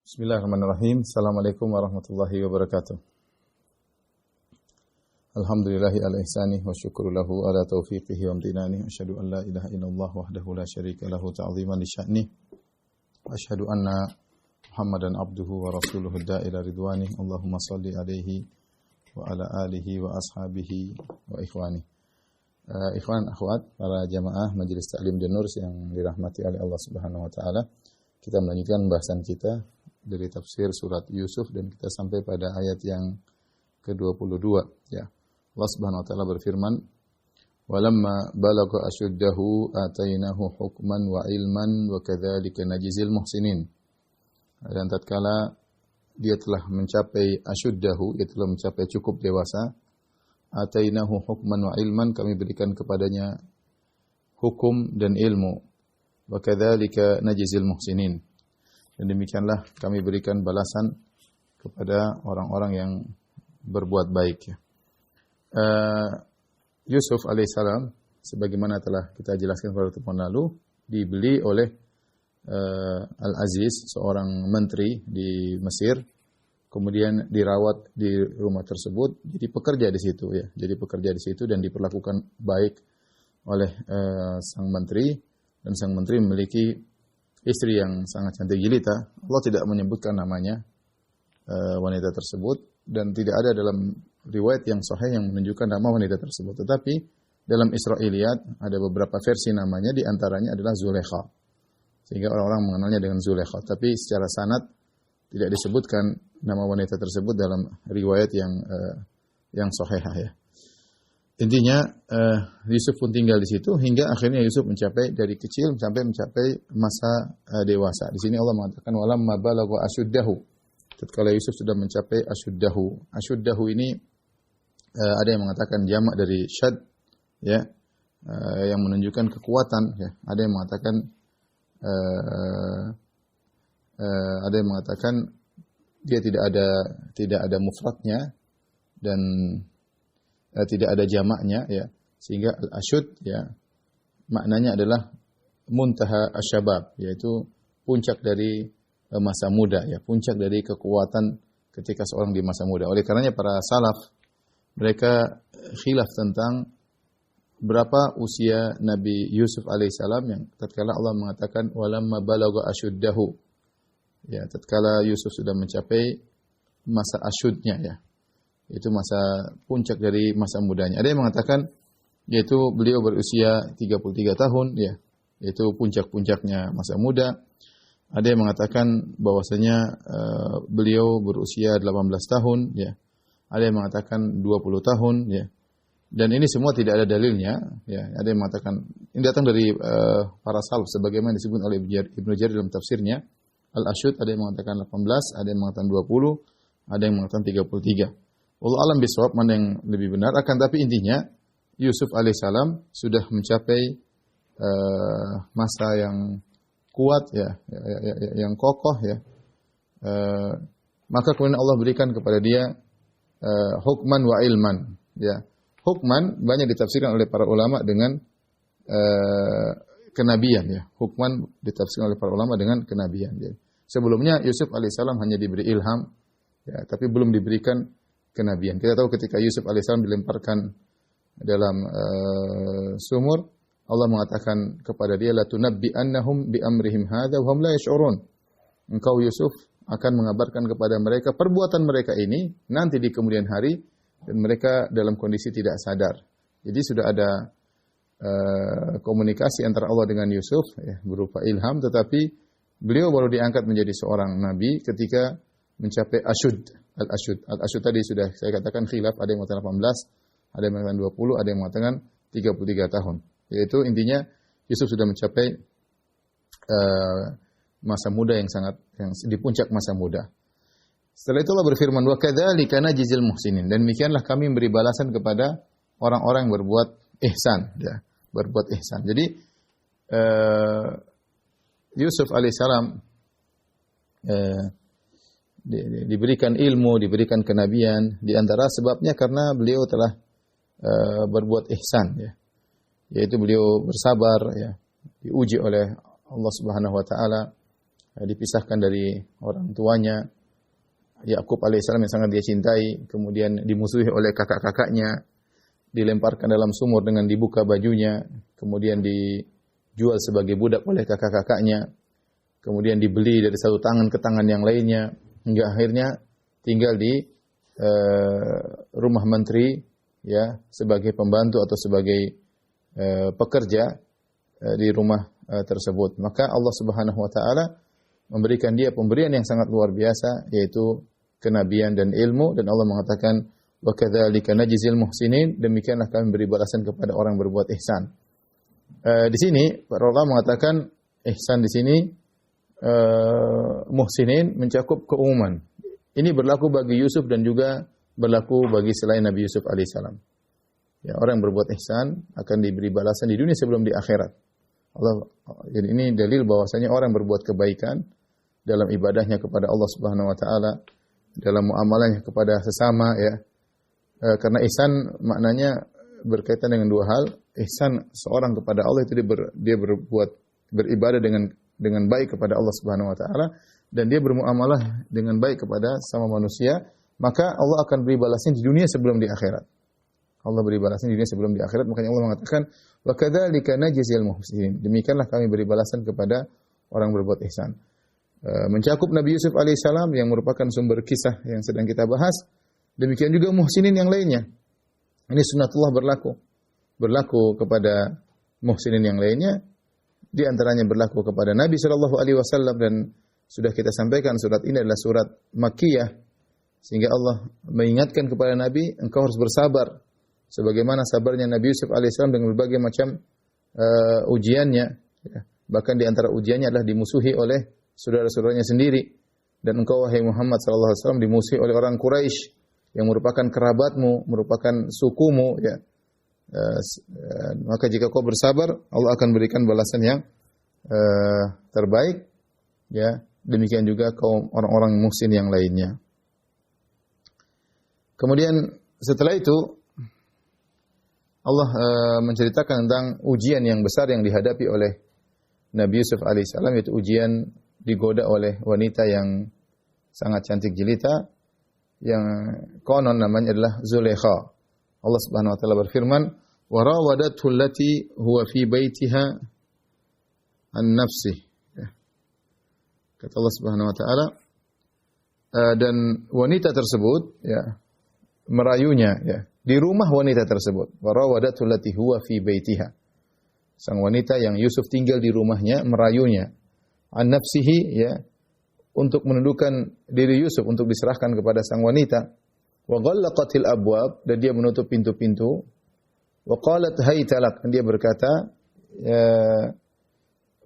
Bismillahirrahmanirrahim. Assalamualaikum warahmatullahi wabarakatuh. Alhamdulillahi ala ihsanih wa syukru lahu ala taufiqihi wa amtinani. Asyhadu an la ilaha illallah wahdahu la syarika lahu ta'ziman li sya'nih. Asyhadu anna Muhammadan abduhu wa rasuluhu da'ila ridwanih. Allahumma salli alaihi wa ala alihi wa ashabihi wa ikhwani. Ikhwan akhwat, para jamaah Majelis Ta'lim dan Nur yang dirahmati oleh Allah Subhanahu wa taala. Kita melanjutkan bahasan kita dari tafsir surat Yusuf dan kita sampai pada ayat yang ke-22 ya. Allah Subhanahu wa taala berfirman, "Walamma balagha ashuddahu atainahu hukman wa ilman wa kadzalika najzil muhsinin." Dan tatkala dia telah mencapai ashuddahu, dia telah mencapai cukup dewasa, atainahu hukman wa ilman, kami berikan kepadanya hukum dan ilmu. Wa kadzalika najzil muhsinin. Dan demikianlah kami berikan balasan kepada orang-orang yang berbuat baik. Yusuf alaihissalam, sebagaimana telah kita jelaskan pada pertemuan lalu, dibeli oleh Al-Aziz, seorang menteri di Mesir, kemudian dirawat di rumah tersebut, jadi pekerja di situ ya, jadi pekerja di situ dan diperlakukan baik oleh sang menteri, dan sang menteri memiliki istri yang sangat cantik jelita. Allah tidak menyebutkan namanya wanita tersebut dan tidak ada dalam riwayat yang sahih yang menunjukkan nama wanita tersebut. Tetapi dalam Israiliyat ada beberapa versi namanya, di antaranya adalah Zulekha. Sehingga orang-orang mengenalnya dengan Zulekha. Tapi secara sanad tidak disebutkan nama wanita tersebut dalam riwayat yang sahihah ya. Intinya Yusuf pun tinggal di situ hingga akhirnya Yusuf mencapai dari kecil sampai mencapai masa dewasa. Di sini Allah mengatakan walamma balagha ashuddahu. Tatkala Yusuf sudah mencapai ashuddahu. Ashuddahu ini ada yang mengatakan jamak dari syad ya, yang menunjukkan kekuatan ya. Ada yang mengatakan dia tidak ada mufradnya dan tidak ada jamaknya ya, sehingga al-ashud ya maknanya adalah muntaha asyabab, yaitu puncak dari masa muda ya, puncak dari kekuatan ketika seorang di masa muda. Oleh karenanya para salaf mereka khilaf tentang berapa usia Nabi Yusuf alaihissalam, yang tatkala Allah mengatakan walamma balagha ashuddahu ya, tatkala Yusuf sudah mencapai masa asyudnya ya, itu masa puncak dari masa mudanya. Ada yang mengatakan yaitu beliau berusia 33 tahun ya, yaitu puncak-puncaknya masa muda. Ada yang mengatakan bahwasanya beliau berusia 18 tahun ya. Ada yang mengatakan 20 tahun ya. Dan ini semua tidak ada dalilnya ya. Ada yang mengatakan ini datang dari para salaf sebagaimana disebut oleh Ibnu Jarir dalam tafsirnya. Al-Ashud ada yang mengatakan 18, ada yang mengatakan 20, ada yang mengatakan 33. Allah alam bisawab mana yang lebih benar. Akan tapi intinya Yusuf alaihissalam sudah mencapai masa yang kuat ya, yang kokoh ya. Maka kemudian Allah berikan kepada dia hukman wa ilman ya. Hukman banyak ditafsirkan oleh para ulama dengan kenabian ya. Hukman ditafsirkan oleh para ulama dengan kenabian ya. Sebelumnya Yusuf alaihissalam hanya diberi ilham ya, tapi belum diberikan kenabian. Kita tahu ketika Yusuf alaihissalam dilemparkan dalam sumur, Allah mengatakan kepada dia, la tunabbi'annahum bi amrihim hadza wa hum la yash'urun. Engkau Yusuf akan mengabarkan kepada mereka perbuatan mereka ini nanti di kemudian hari, dan mereka dalam kondisi tidak sadar. Jadi sudah ada komunikasi antara Allah dengan Yusuf ya, berupa ilham, tetapi beliau baru diangkat menjadi seorang nabi ketika mencapai ashud. Al-ashud tadi sudah saya katakan khilaf, ada yang mengatakan 18, ada yang mengatakan 20, ada yang mengatakan 33 tahun. Yaitu intinya Yusuf sudah mencapai masa muda yang di puncak masa muda. Setelah itu Allah berfirman, wa kadzalika najzil muhsinin, dan demikianlah kami memberi balasan kepada orang-orang yang berbuat ihsan ya, berbuat ihsan. Jadi Yusuf alaihissalam diberikan ilmu, diberikan kenabian, di antara sebabnya karena beliau telah berbuat ihsan ya. Yaitu beliau bersabar ya, diuji oleh Allah Subhanahu wa taala dipisahkan dari orang tuanya. Yakub alaihissalam yang sangat dia cintai, kemudian dimusuhi oleh kakak-kakaknya, dilemparkan dalam sumur dengan dibuka bajunya, kemudian dijual sebagai budak oleh kakak-kakaknya, kemudian dibeli dari satu tangan ke tangan yang lainnya, hingga akhirnya tinggal di rumah menteri, ya, sebagai pembantu atau sebagai pekerja di rumah tersebut. Maka Allah Subhanahu wa taala memberikan dia pemberian yang sangat luar biasa, yaitu kenabian dan ilmu, dan Allah mengatakan wa kadzalika najzil muhsinin, demikianlah kami beri balasan kepada orang berbuat ihsan. Di sini para ulama mengatakan ihsan di sini muhsinin mencakup keumuman. Ini berlaku bagi Yusuf dan juga berlaku bagi selain Nabi Yusuf alaihissalam. Ya, orang yang berbuat ihsan akan diberi balasan di dunia sebelum di akhirat. Jadi ini dalil bahwasanya orang yang berbuat kebaikan dalam ibadahnya kepada Allah Subhanahu wa taala, dalam muamalahnya kepada sesama, ya. Karena ihsan maknanya berkaitan dengan dua hal. Ihsan seorang kepada Allah itu dia beribadah dengan baik kepada Allah Subhanahu wa taala, dan dia bermuamalah dengan baik kepada sama manusia, maka Allah akan beri balasan di dunia sebelum di akhirat. Allah beri balasan di dunia sebelum di akhirat, makanya Allah mengatakan wa kadzalika najzil muhsinin. Demikianlah kami beri balasan kepada orang berbuat ihsan. Mencakup Nabi Yusuf alaihissalam yang merupakan sumber kisah yang sedang kita bahas. Demikian juga muhsinin yang lainnya. Ini sunnatullah berlaku kepada muhsinin yang lainnya. Di antaranya berlaku kepada Nabi sallallahu alaihi wasallam, dan sudah kita sampaikan surat ini adalah surat Makkiyah, sehingga Allah mengingatkan kepada Nabi, engkau harus bersabar sebagaimana sabarnya Nabi Yusuf alaihissalam dengan berbagai macam ujiannya. Ya. Bahkan di antara ujiannya adalah dimusuhi oleh saudara-saudaranya sendiri, dan engkau wahai Muhammad sallallahu alaihi wasallam dimusuhi oleh orang Quraisy yang merupakan kerabatmu, merupakan sukumu, ya. Maka jika kau bersabar, Allah akan berikan balasan yang terbaik, ya. Demikian juga kaum orang-orang muhsin yang lainnya. Kemudian setelah itu Allah menceritakan tentang ujian yang besar yang dihadapi oleh Nabi Yusuf alaihissalam, yaitu ujian digoda oleh wanita yang sangat cantik jelita, yang konon namanya adalah Zulaikha. Allah Subhanahu wa taala berfirman, "Wa rawadathu allati huwa fi baitiha an nafsi." Kata Allah Subhanahu wa taala, dan wanita tersebut, ya, merayunya, ya, di rumah wanita tersebut. Wa rawadathu allati huwa fi baitiha. Sang wanita yang Yusuf tinggal di rumahnya merayunya an nafsihi, ya, untuk menundukkan diri Yusuf untuk diserahkan kepada sang wanita. Wa ghallaqatil abwab, dan dia menutup pintu-pintu. Wa qalat hayta lak, dan dia berkata,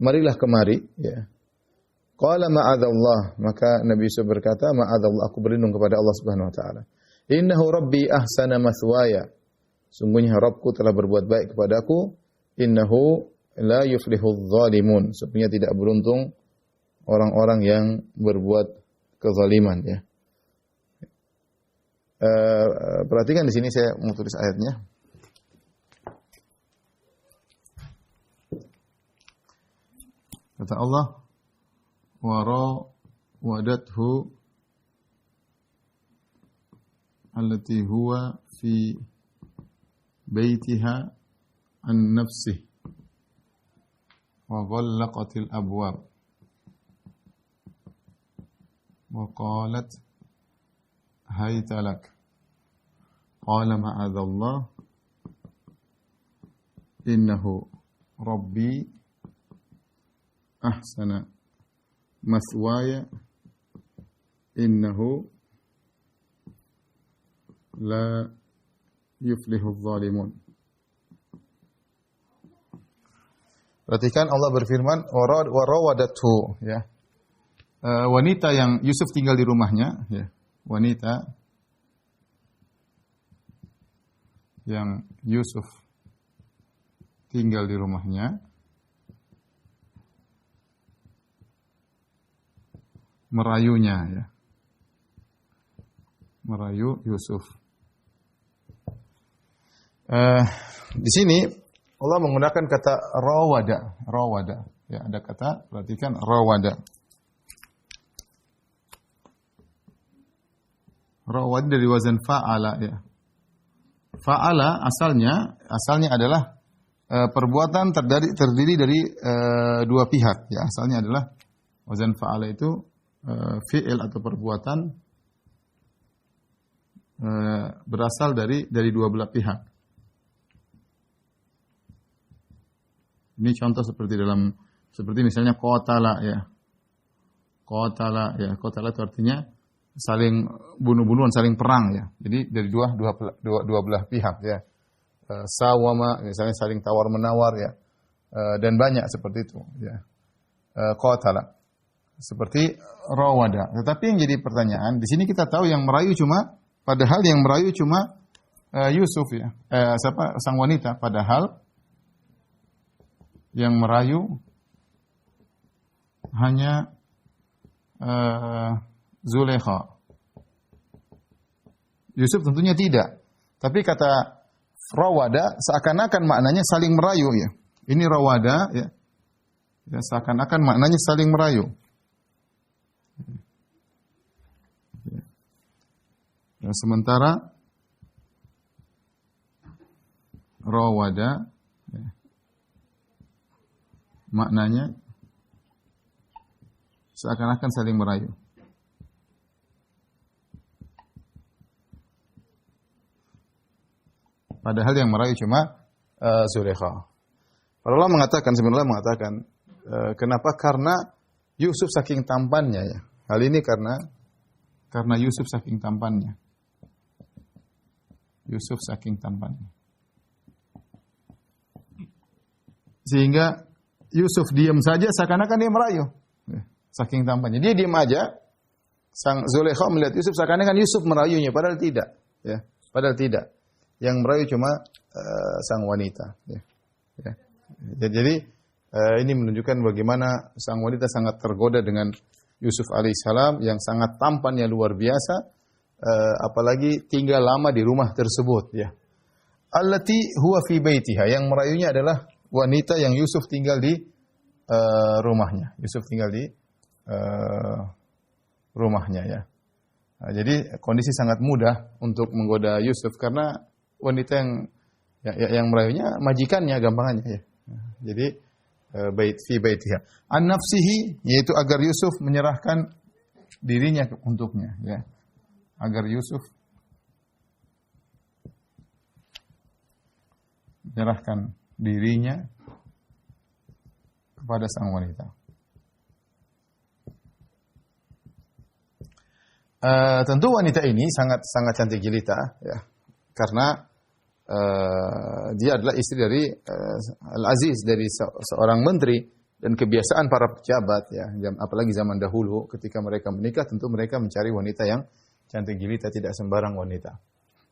marilah kemari, ya. Qala ma'adzallah, maka Nabi Yusuf berkata, ma'adzallah, aku berlindung kepada Allah Subhanahu wa taala. Innahu rabbi ahsana mathwaya, sungguhnya Rabbku telah berbuat baik kepadaku. Innahu la yuflihudz zalimun, sesungguhnya tidak beruntung orang-orang yang berbuat kezaliman, ya. Perhatikan di sini saya mau tulis ayatnya. Kata Allah, wa rawadathu allati huwa fi baitiha an nafsihi wa ghallaqatil abwab wa qalat hayta lak qala ma'adzallah innahu rabbi ahsana mathwaya innahu la yuflihudz zalimun. Perhatikan Allah berfirman wa rawadathu, ya. Wanita yang Yusuf tinggal di rumahnya, ya. Wanita yang Yusuf tinggal di rumahnya merayunya, ya. Merayu Yusuf. Di sini Allah menggunakan kata rawada, ya, ada kata, perhatikan rawada. Rawada dari wazan fa'ala ya. Fa'ala asalnya adalah perbuatan terdiri dari dua pihak ya. Asalnya adalah wazan fa'ala itu fi'il atau perbuatan berasal dari dua belah pihak. Ini contoh seperti misalnya qatala ya. Qatala itu artinya saling bunuh-bunuhan, saling perang ya. Jadi dari dua belah pihak ya. Sawama misalnya saling tawar-menawar ya. Dan banyak seperti itu ya. Qatala seperti rawada. Tetapi yang jadi pertanyaan, di sini kita tahu yang merayu cuma Yusuf ya. Sang wanita, padahal yang merayu hanya Zulaikha. Yusuf tentunya tidak. Tapi kata rawada seakan-akan maknanya saling merayu ya. Ini rawada ya. Ya seakan-akan maknanya saling merayu. Ya, sementara rawada ya, maknanya seakan-akan saling merayu. Padahal yang merayu cuma Zulaikha. Allah sebenarnya mengatakan kenapa? Karena Yusuf saking tampannya ya. Hal ini karena Yusuf saking tampannya. Yusuf saking tampannya. Sehingga Yusuf diam saja seakan-akan dia merayu. Saking tampannya. Dia diam aja. Sang Zulaikha melihat Yusuf seakan-akan Yusuf merayunya. Padahal tidak. Ya. Padahal tidak. Yang merayu cuma sang wanita. Ya. Ya. Jadi ini menunjukkan bagaimana sang wanita sangat tergoda dengan Yusuf alaihissalam yang sangat tampannya luar biasa. Apalagi tinggal lama di rumah tersebut. Ya. Allati huwa fi baitiha. Yang merayunya adalah wanita yang Yusuf tinggal di rumahnya. Yusuf tinggal di rumahnya ya. Nah, jadi kondisi sangat mudah untuk menggoda Yusuf karena wanita yang merayunya majikannya gampangannya ya. Jadi fi baitiha. An nafsihi yaitu agar Yusuf menyerahkan dirinya untuknya ya. Agar Yusuf menyerahkan dirinya kepada sang wanita. Tentu wanita ini sangat cantik jelita ya. Karena dia adalah istri dari Al-Aziz, dari seorang menteri, dan kebiasaan para pejabat ya, apalagi zaman dahulu ketika mereka menikah tentu mereka mencari wanita yang cantik jelita, tidak sembarang wanita.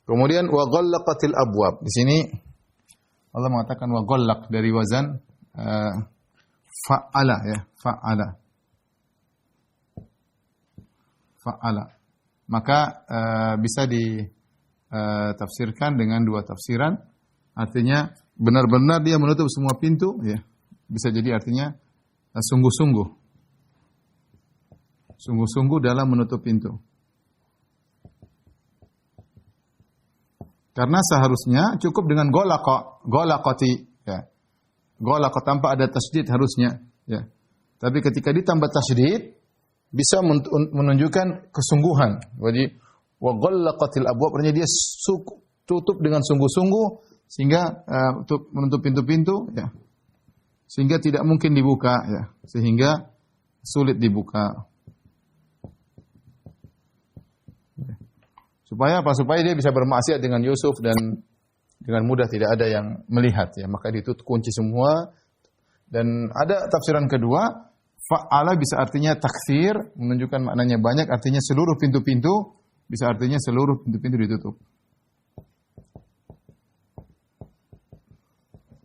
Kemudian wa ghallaqatil abwab. Di sini Allah mengatakan wa ghallaq dari wazan fa'ala ya, fa'ala. Maka bisa ditafsirkan dengan dua tafsiran. Artinya benar-benar dia menutup semua pintu ya. Bisa jadi artinya sungguh-sungguh. Sungguh-sungguh dalam menutup pintu. Karena seharusnya cukup dengan golaqati ya. Golaqa tanpa ada tasydid harusnya ya. Tapi ketika ditambah tasydid bisa menunjukkan kesungguhan. Jadi wa ghallaqatil abwab artinya dia tutup dengan sungguh-sungguh sehingga untuk menutup pintu-pintu ya. Sehingga tidak mungkin dibuka ya. Sehingga sulit dibuka. Supaya apa? Supaya dia bisa bermaksiat dengan Yusuf dan dengan mudah tidak ada yang melihat ya. Maka ditutup kunci semua. Dan ada tafsiran kedua, fa'ala bisa artinya taksir, menunjukkan maknanya banyak, artinya seluruh pintu-pintu, bisa artinya seluruh pintu-pintu ditutup.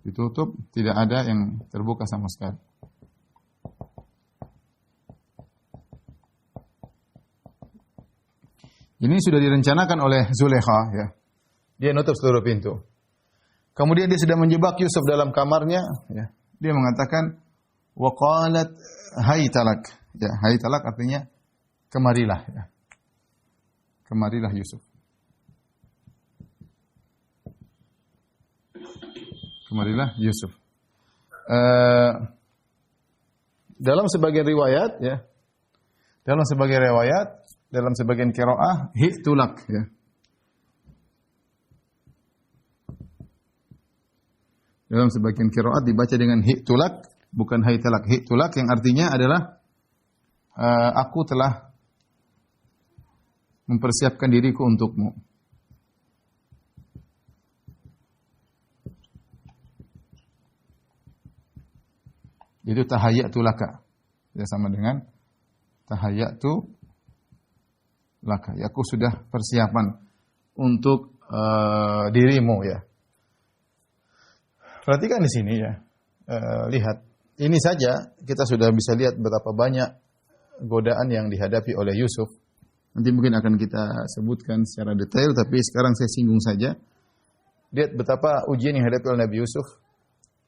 Ditutup, tidak ada yang terbuka sama sekali. Ini sudah direncanakan oleh Zulaikha ya. Dia nutup seluruh pintu. Kemudian dia sudah menjebak Yusuf dalam kamarnya ya. Dia mengatakan wa qalat haytalak. Ya, haytalak artinya kemarilah ya. Kemarilah Yusuf. Kemarilah Yusuf. Dalam sebagian riwayat, ya, dalam sebagian qiraah, hi'tulak, ya. Dalam sebagian qiraat dibaca dengan hi'tulak, bukan haytalak. Hi'tulak yang artinya adalah aku telah mempersiapkan diriku untukmu. Itu tahayyatu laka. Ya, sama dengan tahayyatu laka. Ya, aku sudah persiapan untuk dirimu, ya. Perhatikan di sini, ya. Lihat. Ini saja kita sudah bisa lihat betapa banyak godaan yang dihadapi oleh Yusuf. Nanti mungkin akan kita sebutkan secara detail, tapi sekarang saya singgung saja. Lihat betapa ujian yang dihadapi oleh Nabi Yusuf.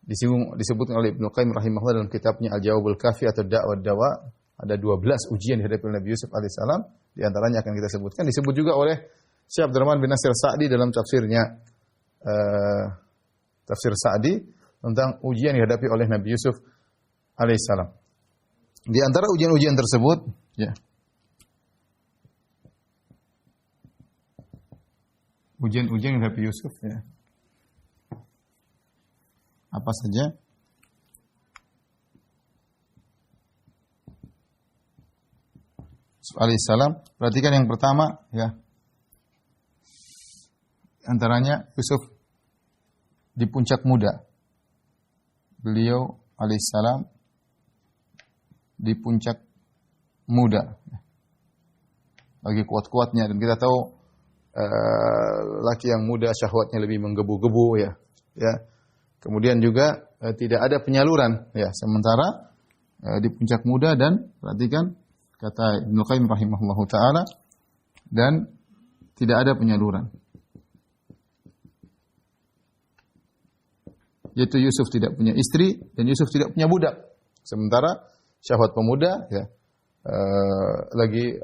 Disebutkan oleh Ibnu Qayyim rahimahullah dalam kitabnya Al-Jawabul Kafi atau Da'wah Dawa. Ada 12 ujian yang dihadapi oleh Nabi Yusuf alaihissalam. Di antaranya akan kita sebutkan. Disebut juga oleh Syekh Abdurrahman bin Nasir Sa'di dalam tafsirnya. Tafsir Sa'di tentang ujian yang dihadapi oleh Nabi Yusuf alaihissalam. Di antara ujian-ujian tersebut, ya, ujian-ujian yang dihadapi Yusuf, ya, apa saja? Yusuf alaihissalam. Perhatikan yang pertama, ya, antaranya Yusuf di puncak muda. Beliau alaihissalam di puncak muda. Lagi kuat-kuatnya, dan kita tahu laki yang muda syahwatnya lebih menggebu-gebu, ya. Ya. Kemudian juga tidak ada penyaluran, ya. Sementara di puncak muda, dan perhatikan kata Ibnu Qayyim rahimahullahu taala, dan tidak ada penyaluran. Yaitu Yusuf tidak punya istri dan Yusuf tidak punya budak. Sementara syahwat pemuda, ya, lagi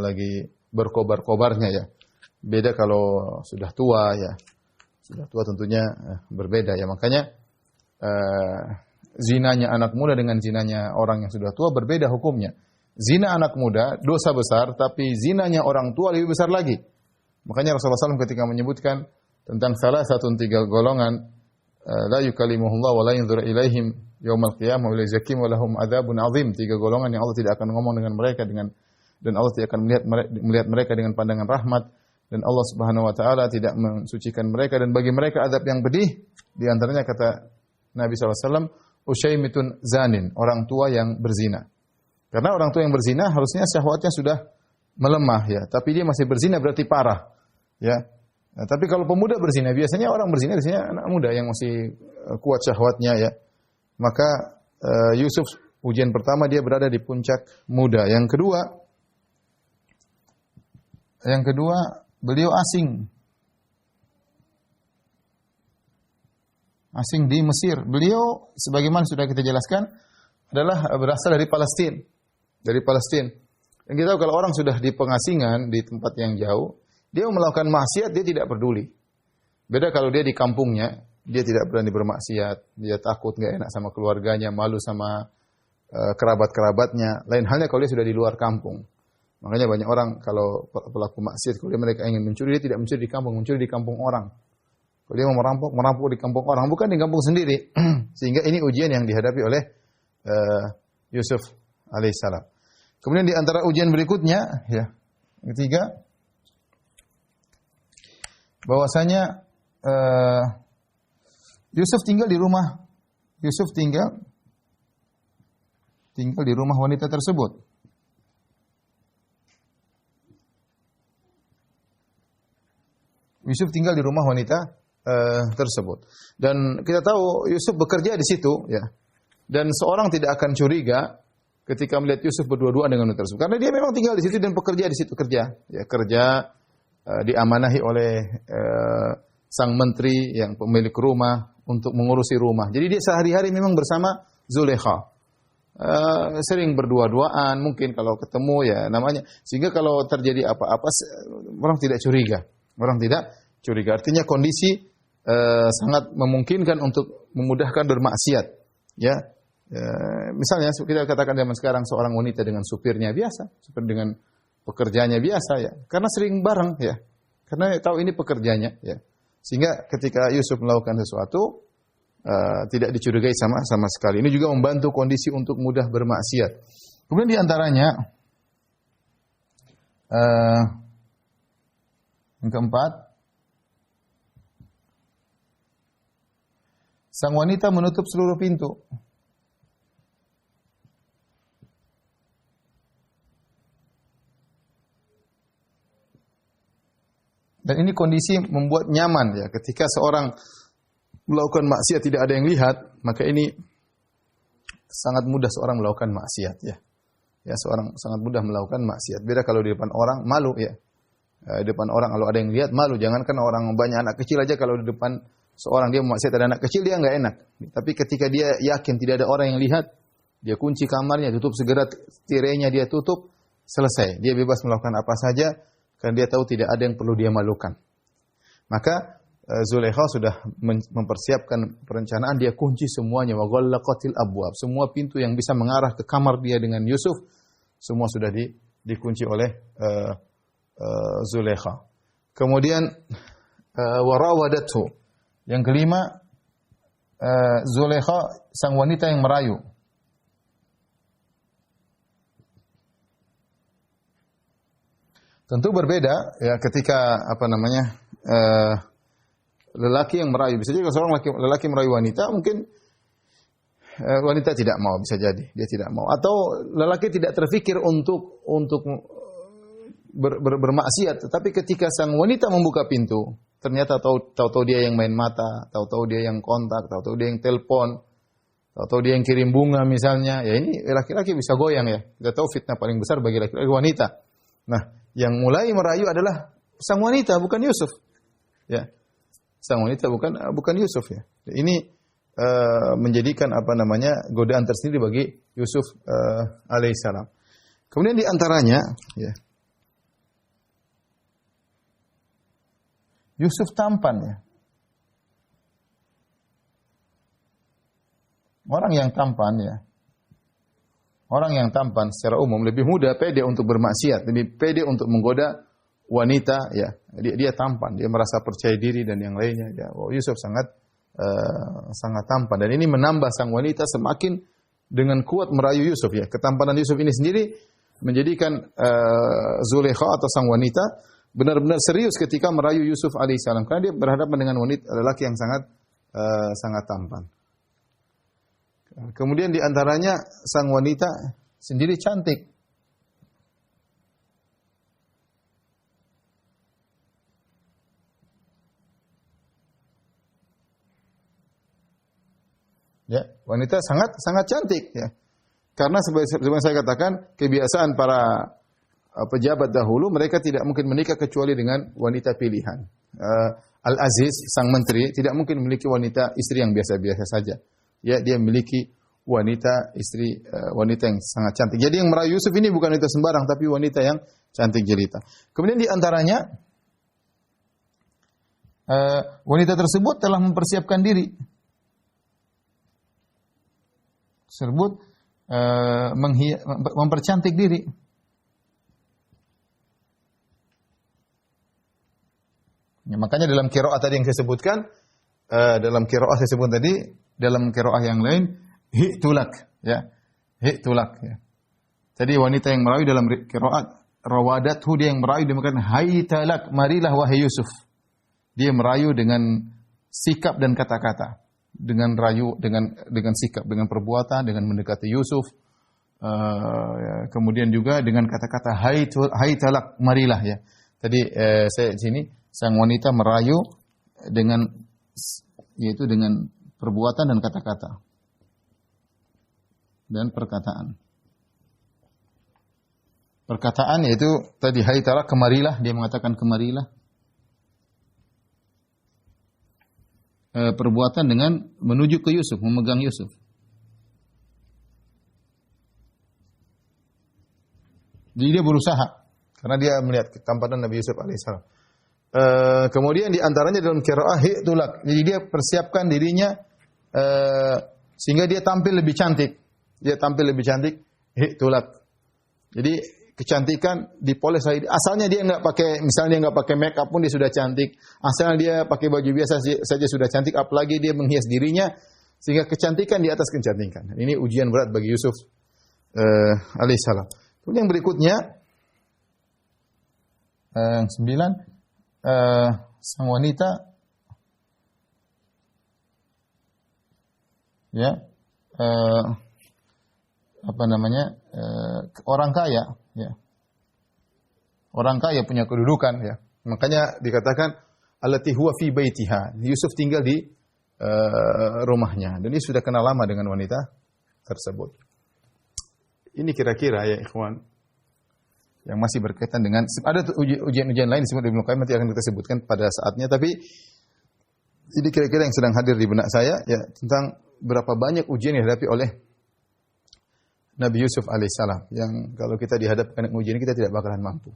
lagi berkobar-kobarnya, ya. Beda kalau sudah tua, ya. Sudah tua tentunya berbeda, ya. Makanya zinanya anak muda dengan zinanya orang yang sudah tua berbeda hukumnya. Zina anak muda dosa besar, tapi zinanya orang tua lebih besar lagi. Makanya Rasulullah SAW ketika menyebutkan tentang salah satu 3 golongan, la yukallimuhullah wa la yanzur ilaihim yaumal qiyamah wa la yuzakkim wa lahum adzabun azim. 3 golongan yang Allah tidak akan ngomong dengan mereka dan Allah tidak akan melihat mereka dengan pandangan rahmat, dan Allah Subhanahu wa taala tidak mensucikan mereka, dan bagi mereka azab yang pedih. Di antaranya kata Nabi SAW, usyaimitun zanin, orang tua yang berzina. Karena orang tua yang berzina harusnya syahwatnya sudah melemah, ya, tapi dia masih berzina berarti parah, ya. Nah, tapi kalau pemuda berzina, biasanya orang berzina biasanya anak muda yang masih kuat syahwatnya, ya. Maka Yusuf ujian pertama dia berada di puncak muda. Yang kedua beliau asing di Mesir. Beliau sebagaimana sudah kita jelaskan adalah berasal dari Palestina. Dan kita tahu kalau orang sudah di pengasingan di tempat yang jauh, dia melakukan maksiat, dia tidak peduli. Beda kalau dia di kampungnya, dia tidak berani bermaksiat, dia takut nggak enak sama keluarganya, malu sama kerabat-kerabatnya. Lain halnya kalau dia sudah di luar kampung. Makanya banyak orang kalau pelaku maksiat, kalau mereka ingin mencuri, dia tidak mencuri di kampung, mencuri di kampung orang. Kalau dia mau merampok di kampung orang, bukan di kampung sendiri. Sehingga ini ujian yang dihadapi oleh Yusuf alaihissalam. Kemudian di antara ujian berikutnya, ya, ketiga, bahwasanya Yusuf tinggal di rumah wanita tersebut. Yusuf tinggal di rumah wanita tersebut. Dan kita tahu Yusuf bekerja di situ, ya. Dan seorang tidak akan curiga ketika melihat Yusuf berdua-duaan dengan wanita tersebut, karena dia memang tinggal di situ dan bekerja di situ, kerja diamanahi oleh sang menteri yang pemilik rumah untuk mengurusi rumah. Jadi dia sehari-hari memang bersama Zulekha. sering berdua-duaan, mungkin kalau ketemu ya namanya. Sehingga kalau terjadi apa-apa orang tidak curiga. Orang tidak curiga. Artinya kondisi sangat memungkinkan untuk memudahkan bermaksiat. Ya, misalnya kita katakan zaman sekarang seorang wanita dengan supirnya biasa, supir dengan pekerjaannya biasa ya, karena sering bareng ya, karena tahu ini pekerjaannya ya, sehingga ketika Yusuf melakukan sesuatu tidak dicurigai sama sekali. Ini juga membantu kondisi untuk mudah bermaksiat. Kemudian di antaranya yang keempat, sang wanita menutup seluruh pintu. Dan ini kondisi membuat nyaman ya. Ketika seorang melakukan maksiat tidak ada yang lihat, maka ini sangat mudah seorang melakukan maksiat ya. Ya, seorang sangat mudah melakukan maksiat. Beda kalau di depan orang malu ya. Di depan orang kalau ada yang lihat malu. Jangankan orang banyak anak kecil aja, kalau di depan seorang dia maksiat ada anak kecil dia enggak enak. Tapi ketika dia yakin tidak ada orang yang lihat, dia kunci kamarnya, tutup segera tirainya, dia tutup, selesai. Dia bebas melakukan apa saja karena dia tahu tidak ada yang perlu dia malukan. Maka Zulaikha sudah mempersiapkan perencanaan, dia kunci semuanya, wa ghallaqatil abwab. Semua pintu yang bisa mengarah ke kamar dia dengan Yusuf semua sudah dikunci oleh Zulaikha. Kemudian wa rawadathu. Yang kelima, Zulaikha sang wanita yang merayu. Tentu berbeda ya ketika lelaki yang merayu. Bisa jadi kalau seorang lelaki merayu wanita, mungkin wanita tidak mau, bisa jadi dia tidak mau. Atau lelaki tidak terfikir untuk bermaksiat. Tapi ketika sang wanita membuka pintu, ternyata tahu-tahu dia yang main mata, tahu-tahu dia yang kontak, tahu-tahu dia yang telepon, tahu-tahu dia yang kirim bunga misalnya. Ya ini laki-laki bisa goyang ya. Kita tahu fitnah paling besar bagi laki-laki wanita. Nah, yang mulai merayu adalah sang wanita, bukan Yusuf. Ya. Sang wanita bukan Yusuf ya. Ini menjadikan godaan tersendiri bagi Yusuf alaihissalam. Kemudian di antaranya ya, Yusuf tampan ya. Orang yang tampan secara umum lebih mudah pede untuk bermaksiat, lebih pede untuk menggoda wanita ya. Dia tampan, dia merasa percaya diri dan yang lainnya ya. Yusuf sangat tampan, dan ini menambah sang wanita semakin dengan kuat merayu Yusuf ya. Ketampanan Yusuf ini sendiri menjadikan Zulaikha atau sang wanita benar-benar serius ketika merayu Yusuf alaihissalam, karena dia berhadapan dengan wanita lelaki yang sangat tampan. Kemudian di antaranya sang wanita sendiri cantik. Ya, wanita sangat cantik ya. Karena seperti saya katakan, kebiasaan para pejabat dahulu, mereka tidak mungkin menikah kecuali dengan wanita pilihan. Al-Aziz, sang menteri, tidak mungkin memiliki wanita istri yang biasa-biasa saja. Ya, dia memiliki wanita yang sangat cantik. Jadi yang merayu Yusuf ini bukan wanita sembarang, tapi wanita yang cantik jelita. Kemudian di antaranya wanita tersebut telah mempersiapkan diri. Mempercantik diri. Ya, makanya dalam qiraah tadi yang saya sebutkan, dalam qiraah yang lain, hi'tulak, ya. Hi'tulak, ya. Jadi wanita yang merayu dalam qiraat rawadathu, dia yang merayu, dia mengatakan haitalak, marilah wahai Yusuf. Dia merayu dengan sikap dan kata-kata. Dengan rayu, dengan sikap, dengan perbuatan, dengan mendekati Yusuf, kemudian juga dengan kata-kata hai talak, marilah ya. Tadi saya di sini sang wanita merayu dengan perbuatan dan kata-kata dan perkataan. Perkataan yaitu tadi hai talak, kemarilah, dia mengatakan kemarilah. Perbuatan dengan menuju ke Yusuf, memegang Yusuf. Jadi dia berusaha karena dia melihat ketampanan Nabi Yusuf alaihissalam. Kemudian di antaranya dalam qiraah hi'tulak. Jadi dia persiapkan dirinya sehingga dia tampil lebih cantik. Dia tampil lebih cantik hi'tulak. Jadi kecantikan dipoles. Asalnya dia enggak pakai, misalnya dia enggak pakai make up pun dia sudah cantik. Asalnya dia pakai baju biasa saja sudah cantik, apalagi dia menghias dirinya sehingga kecantikan di atas kecantikan. Ini ujian berat bagi Yusuf alaihissalam. Kemudian yang berikutnya yang 9 sang wanita ya orang kaya ya. Orang kaya punya kedudukan ya. Makanya dikatakan allati huwa fi baitiha. Yusuf tinggal di rumahnya dan dia sudah kenal lama dengan wanita tersebut. Ini kira-kira ya ikhwan yang masih berkaitan dengan ada ujian-ujian lain disebut Ibnu Qayyim nanti akan kita sebutkan pada saatnya, tapi ini kira-kira yang sedang hadir di benak saya ya tentang berapa banyak ujian yang dihadapi oleh Nabi Yusuf alaihissalam yang kalau kita dihadapkan dengan ujian kita tidak bakalan mampu.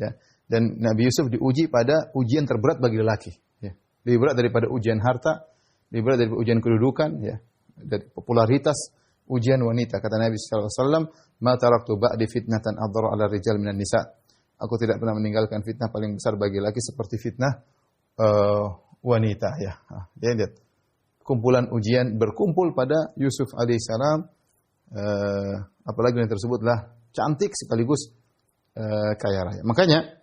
Ya. Dan Nabi Yusuf diuji pada ujian terberat bagi lelaki. Ya. Lebih berat daripada ujian harta, lebih berat daripada ujian kedudukan, ya. Dari popularitas, ujian wanita. Kata Nabi sallallahu alaihi wasallam, "Ma taraktu ba'di fitnatan adhara 'ala rijal minan nisa." Aku tidak pernah meninggalkan fitnah paling besar bagi laki seperti fitnah wanita, ya. Dia lihat kumpulan ujian berkumpul pada Yusuf alaihissalam, apalagi yang tersebutlah cantik sekaligus kaya raya. Makanya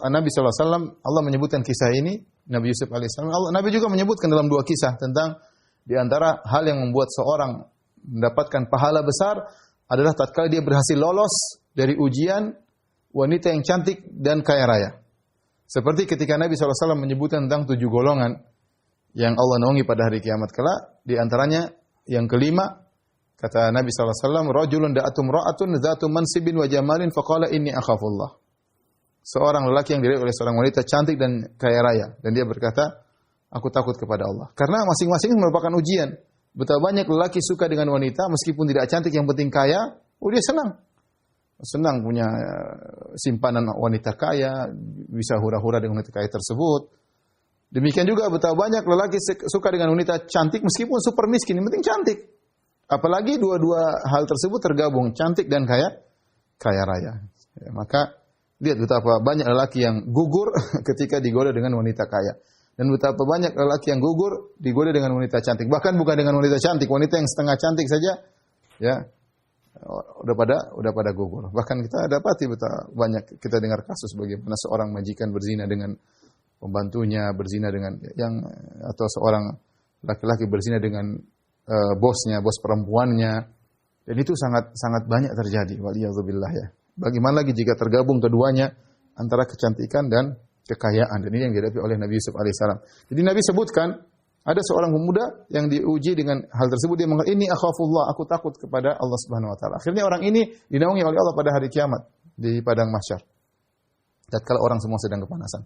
Nabi SAW, Allah menyebutkan kisah ini, Nabi Yusuf alaihissalam. Nabi juga menyebutkan dalam 2 kisah tentang di antara hal yang membuat seorang mendapatkan pahala besar adalah tatkala dia berhasil lolos dari ujian wanita yang cantik dan kaya raya. Seperti ketika Nabi SAW menyebutkan tentang 7 golongan yang Allah naungi pada hari kiamat kelak, di antaranya yang kelima, kata Nabi SAW, "Rajulun da'atum ra'atun dzatu mansibin wa jamalin faqala inni akhafullah." Seorang lelaki yang dilihat oleh seorang wanita cantik dan kaya raya, dan dia berkata, "Aku takut kepada Allah." Karena masing-masing merupakan ujian. Betapa banyak lelaki suka dengan wanita meskipun tidak cantik, yang penting kaya, dia senang. Senang punya simpanan wanita kaya, bisa hura-hura dengan wanita kaya tersebut. Demikian juga betapa banyak lelaki suka dengan wanita cantik meskipun super miskin, yang penting cantik. Apalagi dua-dua hal tersebut tergabung, cantik dan kaya raya. Ya, maka lihat betapa banyak lelaki yang gugur ketika digoda dengan wanita kaya. Dan betapa banyak lelaki yang gugur digoda dengan wanita cantik. Bahkan bukan dengan wanita cantik, wanita yang setengah cantik saja, ya udah pada gugur. Bahkan kita dapati betapa banyak kita dengar kasus bagaimana seorang majikan berzina dengan pembantunya, berzina dengan atau seorang laki-laki berzina dengan bosnya, bos perempuannya. Dan itu sangat banyak terjadi. Waliyadzubillah ya. Bagaimana lagi jika tergabung keduanya antara kecantikan dan kekayaan, dan ini yang dihadapi oleh Nabi Yusuf alaihissalam. Jadi Nabi sebutkan ada seorang pemuda yang diuji dengan hal tersebut, dia mengatakan, "Inni akhafullah, aku takut kepada Allah Subhanahu wa taala." Akhirnya orang ini dinaungi oleh Allah pada hari kiamat di padang mahsyar. Tatkala orang semua sedang kepanasan.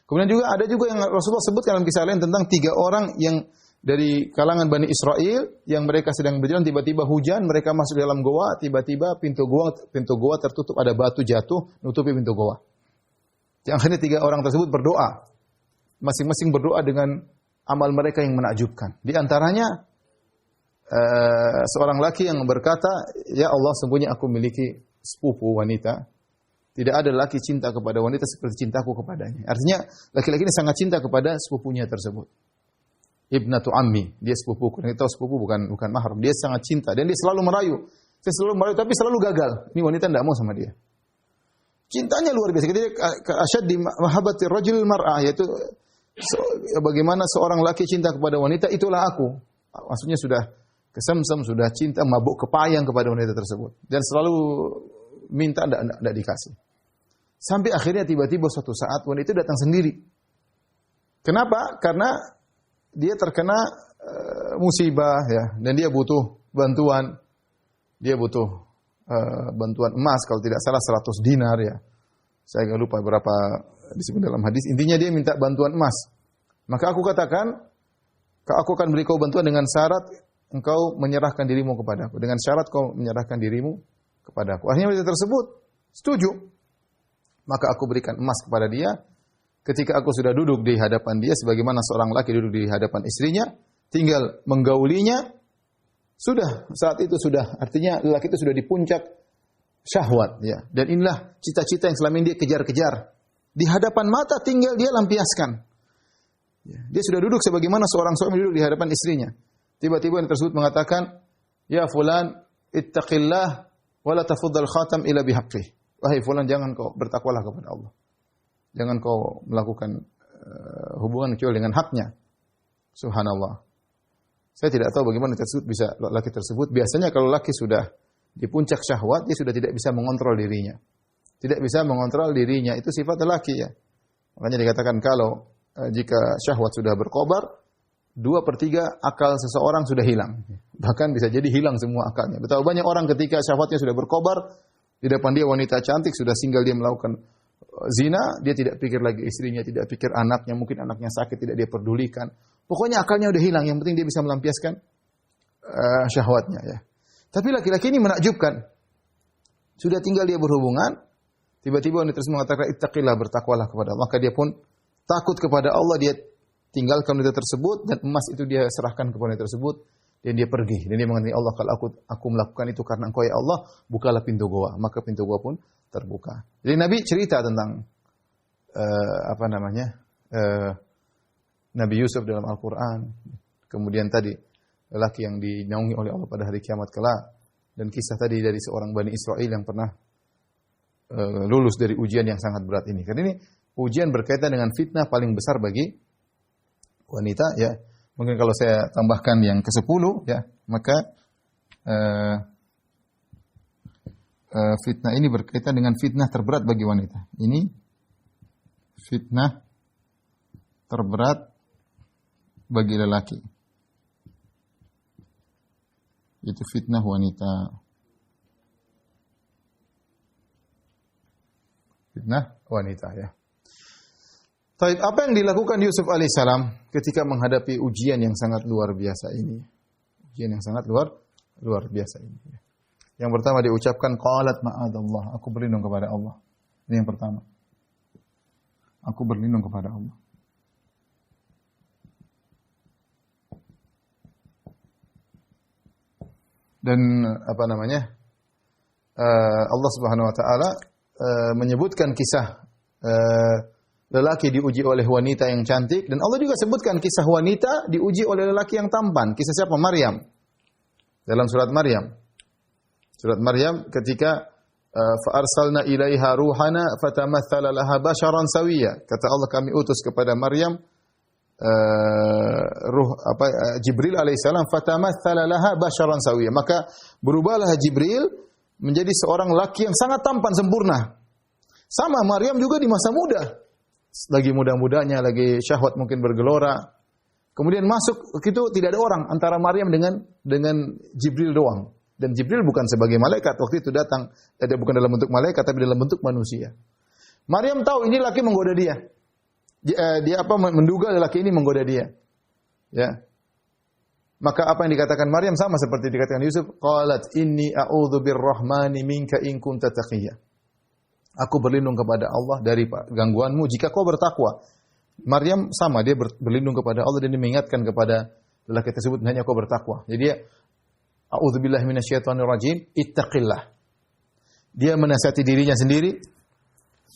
Kemudian juga ada juga yang Rasulullah sebutkan dalam kisah lain tentang 3 orang yang dari kalangan Bani Israel yang mereka sedang berjalan, tiba-tiba hujan, mereka masuk dalam goa, tiba-tiba pintu goa tertutup, ada batu jatuh nutupi pintu goa. Yang akhirnya 3 orang tersebut berdoa. Masing-masing berdoa dengan amal mereka yang menakjubkan. Di antaranya seorang laki yang berkata, "Ya Allah, sesungguhnya aku memiliki sepupu wanita. Tidak ada laki cinta kepada wanita seperti cintaku kepadanya." Artinya laki-laki ini sangat cinta kepada sepupunya tersebut. Ibnatu ammi, dia sepupuku. Dan kita tahu sepupu bukan mahram. Dia sangat cinta dan dia selalu merayu. Saya selalu merayu tapi selalu gagal. Ini wanita tidak mau sama dia. Cintanya luar biasa. Ketika asyad di mahabbatir rajul mar'ah, yaitu bagaimana seorang laki cinta kepada wanita, itulah aku. Maksudnya sudah kesemsem, sudah cinta, mabuk kepayang kepada wanita tersebut. Dan selalu minta, tidak dikasih. Sampai akhirnya tiba-tiba suatu saat wanita itu datang sendiri. Kenapa? Karena dia terkena musibah ya, dan dia butuh bantuan. Dia butuh bantuan emas, kalau tidak salah 100 dinar ya. Saya enggak lupa berapa disebut dalam hadis. Intinya dia minta bantuan emas. Maka aku katakan, aku akan beri kau bantuan dengan syarat engkau menyerahkan dirimu kepadaku. Dengan syarat kau menyerahkan dirimu kepadaku. Akhirnya wanita tersebut Setuju. Maka aku berikan emas kepada dia. Ketika aku sudah duduk di hadapan dia, sebagaimana seorang laki duduk di hadapan istrinya, tinggal menggaulinya, sudah, saat itu sudah, artinya lelaki itu sudah di puncak syahwat. Ya. Dan inilah cita-cita yang selama ini dia kejar-kejar. Di hadapan mata tinggal dia lampiaskan. Ya. Dia sudah duduk sebagaimana seorang suami duduk di hadapan istrinya. Tiba-tiba yang tersebut mengatakan, ya fulan, ittaqillah, wala tafuddal khatam ila bihaqqih. Wahai fulan, jangan kau bertakwalah kepada Allah. Jangan kau melakukan hubungan kecuali dengan haknya. Subhanallah. Saya tidak tahu bagaimana laki tersebut. Biasanya kalau laki sudah di puncak syahwat, dia sudah tidak bisa mengontrol dirinya. Tidak bisa mengontrol dirinya. Itu sifat laki ya. Makanya dikatakan kalau jika syahwat sudah berkobar, 2/3 akal seseorang sudah hilang. Bahkan bisa jadi hilang semua akalnya. Betapa banyak orang ketika syahwatnya sudah berkobar, di depan dia wanita cantik, sudah single dia melakukan zina, dia tidak pikir lagi istrinya, tidak pikir anaknya, mungkin anaknya sakit, tidak dia pedulikan. Pokoknya akalnya udah hilang, yang penting dia bisa melampiaskan syahwatnya ya. Tapi laki-laki ini menakjubkan. Sudah tinggal dia berhubungan, tiba-tiba wanita tersebut mengatakan, ittaqillah, bertakwalah kepada Allah. Maka dia pun takut kepada Allah, dia tinggalkan wanita tersebut, dan emas itu dia serahkan kepada wanita tersebut, dan dia pergi. Dan dia mengatakan, Allah, kalau aku melakukan itu karena Engkau ya Allah, bukalah pintu goa. Maka pintu goa pun terbuka. Jadi Nabi cerita tentang Nabi Yusuf dalam Al-Quran. Kemudian tadi lelaki yang dinaungi oleh Allah pada hari kiamat kelak, dan kisah tadi dari seorang Bani Israel yang pernah lulus dari ujian yang sangat berat ini. Karena ini ujian berkaitan dengan fitnah paling besar bagi wanita ya. Mungkin kalau saya tambahkan yang ke-10 ya, maka fitnah ini berkaitan dengan fitnah terberat bagi wanita. Ini fitnah terberat bagi lelaki. Itu fitnah wanita. Fitnah wanita ya. Taib, apa yang dilakukan Yusuf alaihissalam ketika menghadapi ujian yang sangat luar biasa ini? Ujian yang sangat luar biasa ini. Yang pertama diucapkan qalat ma'adallah, aku berlindung kepada Allah. Ini yang pertama. Aku berlindung kepada Allah. Dan Allah Subhanahu wa taala menyebutkan kisah lelaki diuji oleh wanita yang cantik, dan Allah juga sebutkan kisah wanita diuji oleh lelaki yang tampan. Kisah siapa? Maryam. Dalam surat Maryam. Surat Maryam ketika fa arsalna ilaiha ruhana fatamatsala laha basharan sawiyya. Kata Allah, kami utus kepada Maryam Jibril alaihissalam, fatamatsala laha basharan sawiyya. Maka berubahlah Jibril menjadi seorang laki yang sangat tampan sempurna. Sama Maryam juga di masa muda. Lagi muda-mudanya, lagi syahwat mungkin bergelora. Kemudian masuk itu tidak ada orang antara Maryam dengan Jibril doang. Dan Jibril bukan sebagai malaikat, waktu itu datang bukan dalam bentuk malaikat tapi dalam bentuk manusia. Maryam tahu ini laki menggoda dia. Dia menduga laki ini menggoda dia. Ya. Maka apa yang dikatakan Maryam sama seperti dikatakan Yusuf, qalat inni a'udzu birrahmani minka in kunta taqiyya. Aku berlindung kepada Allah dari gangguanmu jika kau bertakwa. Maryam sama, dia berlindung kepada Allah dan dia mengingatkan kepada lelaki tersebut, hanya kau bertakwa. Jadi dia a'udzubillahi minasyaitonir rajim, ittaqillah. Dia menasihati dirinya sendiri,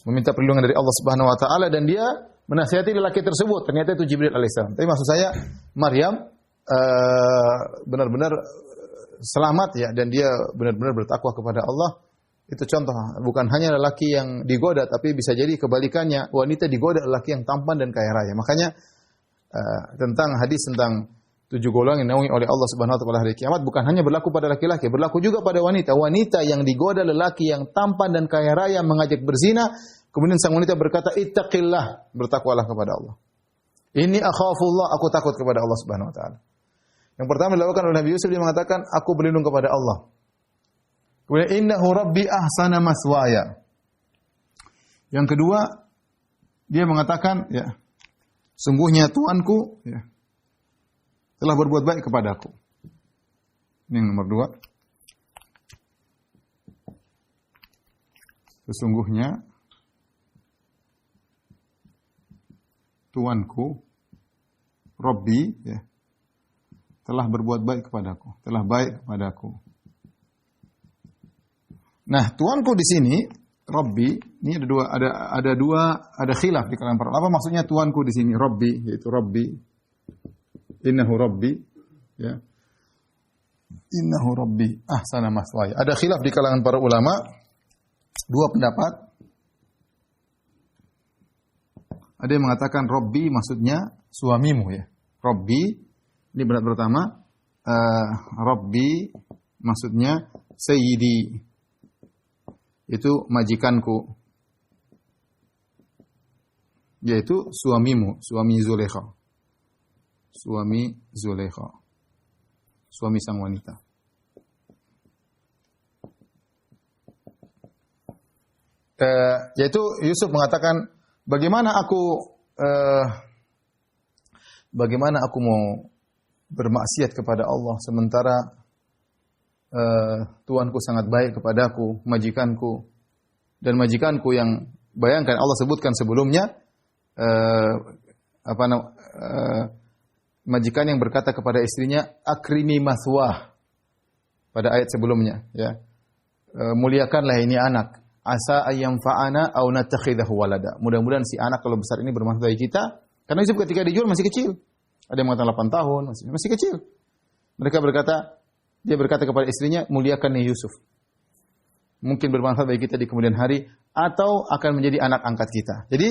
meminta perlindungan dari Allah Subhanahu wa taala, dan dia menasihati lelaki tersebut. Ternyata itu Jibril alaihissalam. Tapi maksud saya Maryam benar-benar selamat ya, dan dia benar-benar bertakwa kepada Allah. Itu contoh, bukan hanya lelaki yang digoda, tapi bisa jadi kebalikannya, wanita digoda lelaki yang tampan dan kaya raya. Makanya tentang hadis tentang 7 golongan yang dinaungi oleh Allah Subhanahu wa taala hari kiamat bukan hanya berlaku pada laki-laki, berlaku juga pada wanita. Wanita yang digoda lelaki yang tampan dan kaya raya mengajak berzina, kemudian sang wanita berkata, ittaqillah, bertakwalah kepada Allah. Inni akhafullah, aku takut kepada Allah Subhanahu wa taala. Yang pertama dilakukan oleh Nabi Yusuf, dia mengatakan, aku berlindung kepada Allah. Kemudian innahu rabbi ahsana maswaya. Yang kedua, dia mengatakan, ya, sungguhnya Tuanku ya, telah berbuat baik kepadaku. Ini yang nomor 2. Sesungguhnya Tuanku, Rabbi, ya, telah berbuat baik kepadaku, telah baik kepadaku. Nah, Tuanku di sini, Rabbi, ini ada khilaf di kalangan para. Apa maksudnya Tuanku di sini, Rabbi, yaitu Rabbi, innahu Rabbi, ya, innahu Rabbi, ahsana maswaya. Ada khilaf di kalangan para ulama, dua pendapat. Ada yang mengatakan Rabbi maksudnya suamimu, ya. Rabbi, ini pendapat pertama. Rabbi maksudnya Sayyidi, itu majikanku, yaitu suamimu, suami Zulaikha. Suami Zulaikha. Suami sang wanita. Yaitu Yusuf mengatakan, bagaimana aku mau bermaksiat kepada Allah sementara Tuanku sangat baik kepadaku, majikanku, dan majikanku yang bayangkan Allah sebutkan sebelumnya majikan yang berkata kepada istrinya akrimi mathwah pada ayat sebelumnya, ya, muliakanlah ini anak, asa ayyamfa'ana aw natakhidahu walada. Mudah-mudahan si anak kalau besar ini bermanfaat bagi kita. Karena Yusuf ketika dijual masih kecil. Ada yang mengatakan 8 tahun, masih kecil. Dia berkata kepada istrinya, muliakan nih Yusuf. Mungkin bermanfaat bagi kita di kemudian hari atau akan menjadi anak angkat kita. Jadi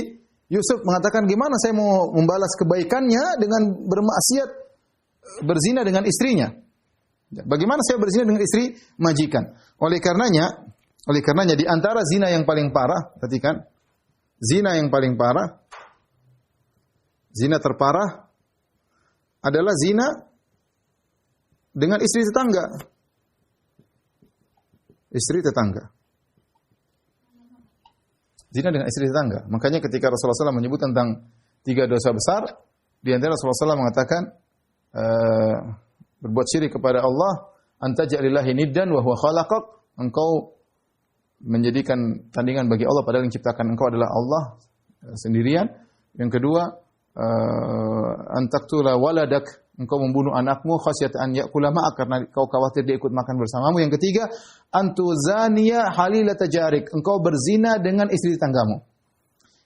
Yusuf mengatakan, gimana saya mau membalas kebaikannya dengan bermaksiat, berzina dengan istrinya? Bagaimana saya berzina dengan istri majikan? Oleh karenanya di antara zina yang paling parah, perhatikan, zina yang paling parah, zina terparah adalah zina dengan istri tetangga. Istri tetangga. Zina dengan istri tetangga. Makanya ketika Rasulullah SAW menyebut tentang 3 dosa besar, di antara Rasulullah SAW mengatakan berbuat syirik kepada Allah, antaj'alillahi niddan wa huwa khalaqak, engkau menjadikan tandingan bagi Allah padahal yang ciptakan engkau adalah Allah sendirian. Yang kedua, antaktula waladak, engkau membunuh anakmu khasyat an ya'kula ma'ak, karena kau khawatir dia ikut makan bersamamu. Yang ketiga, antuzaniya halilata jarik, engkau berzina dengan istri tetanggamu.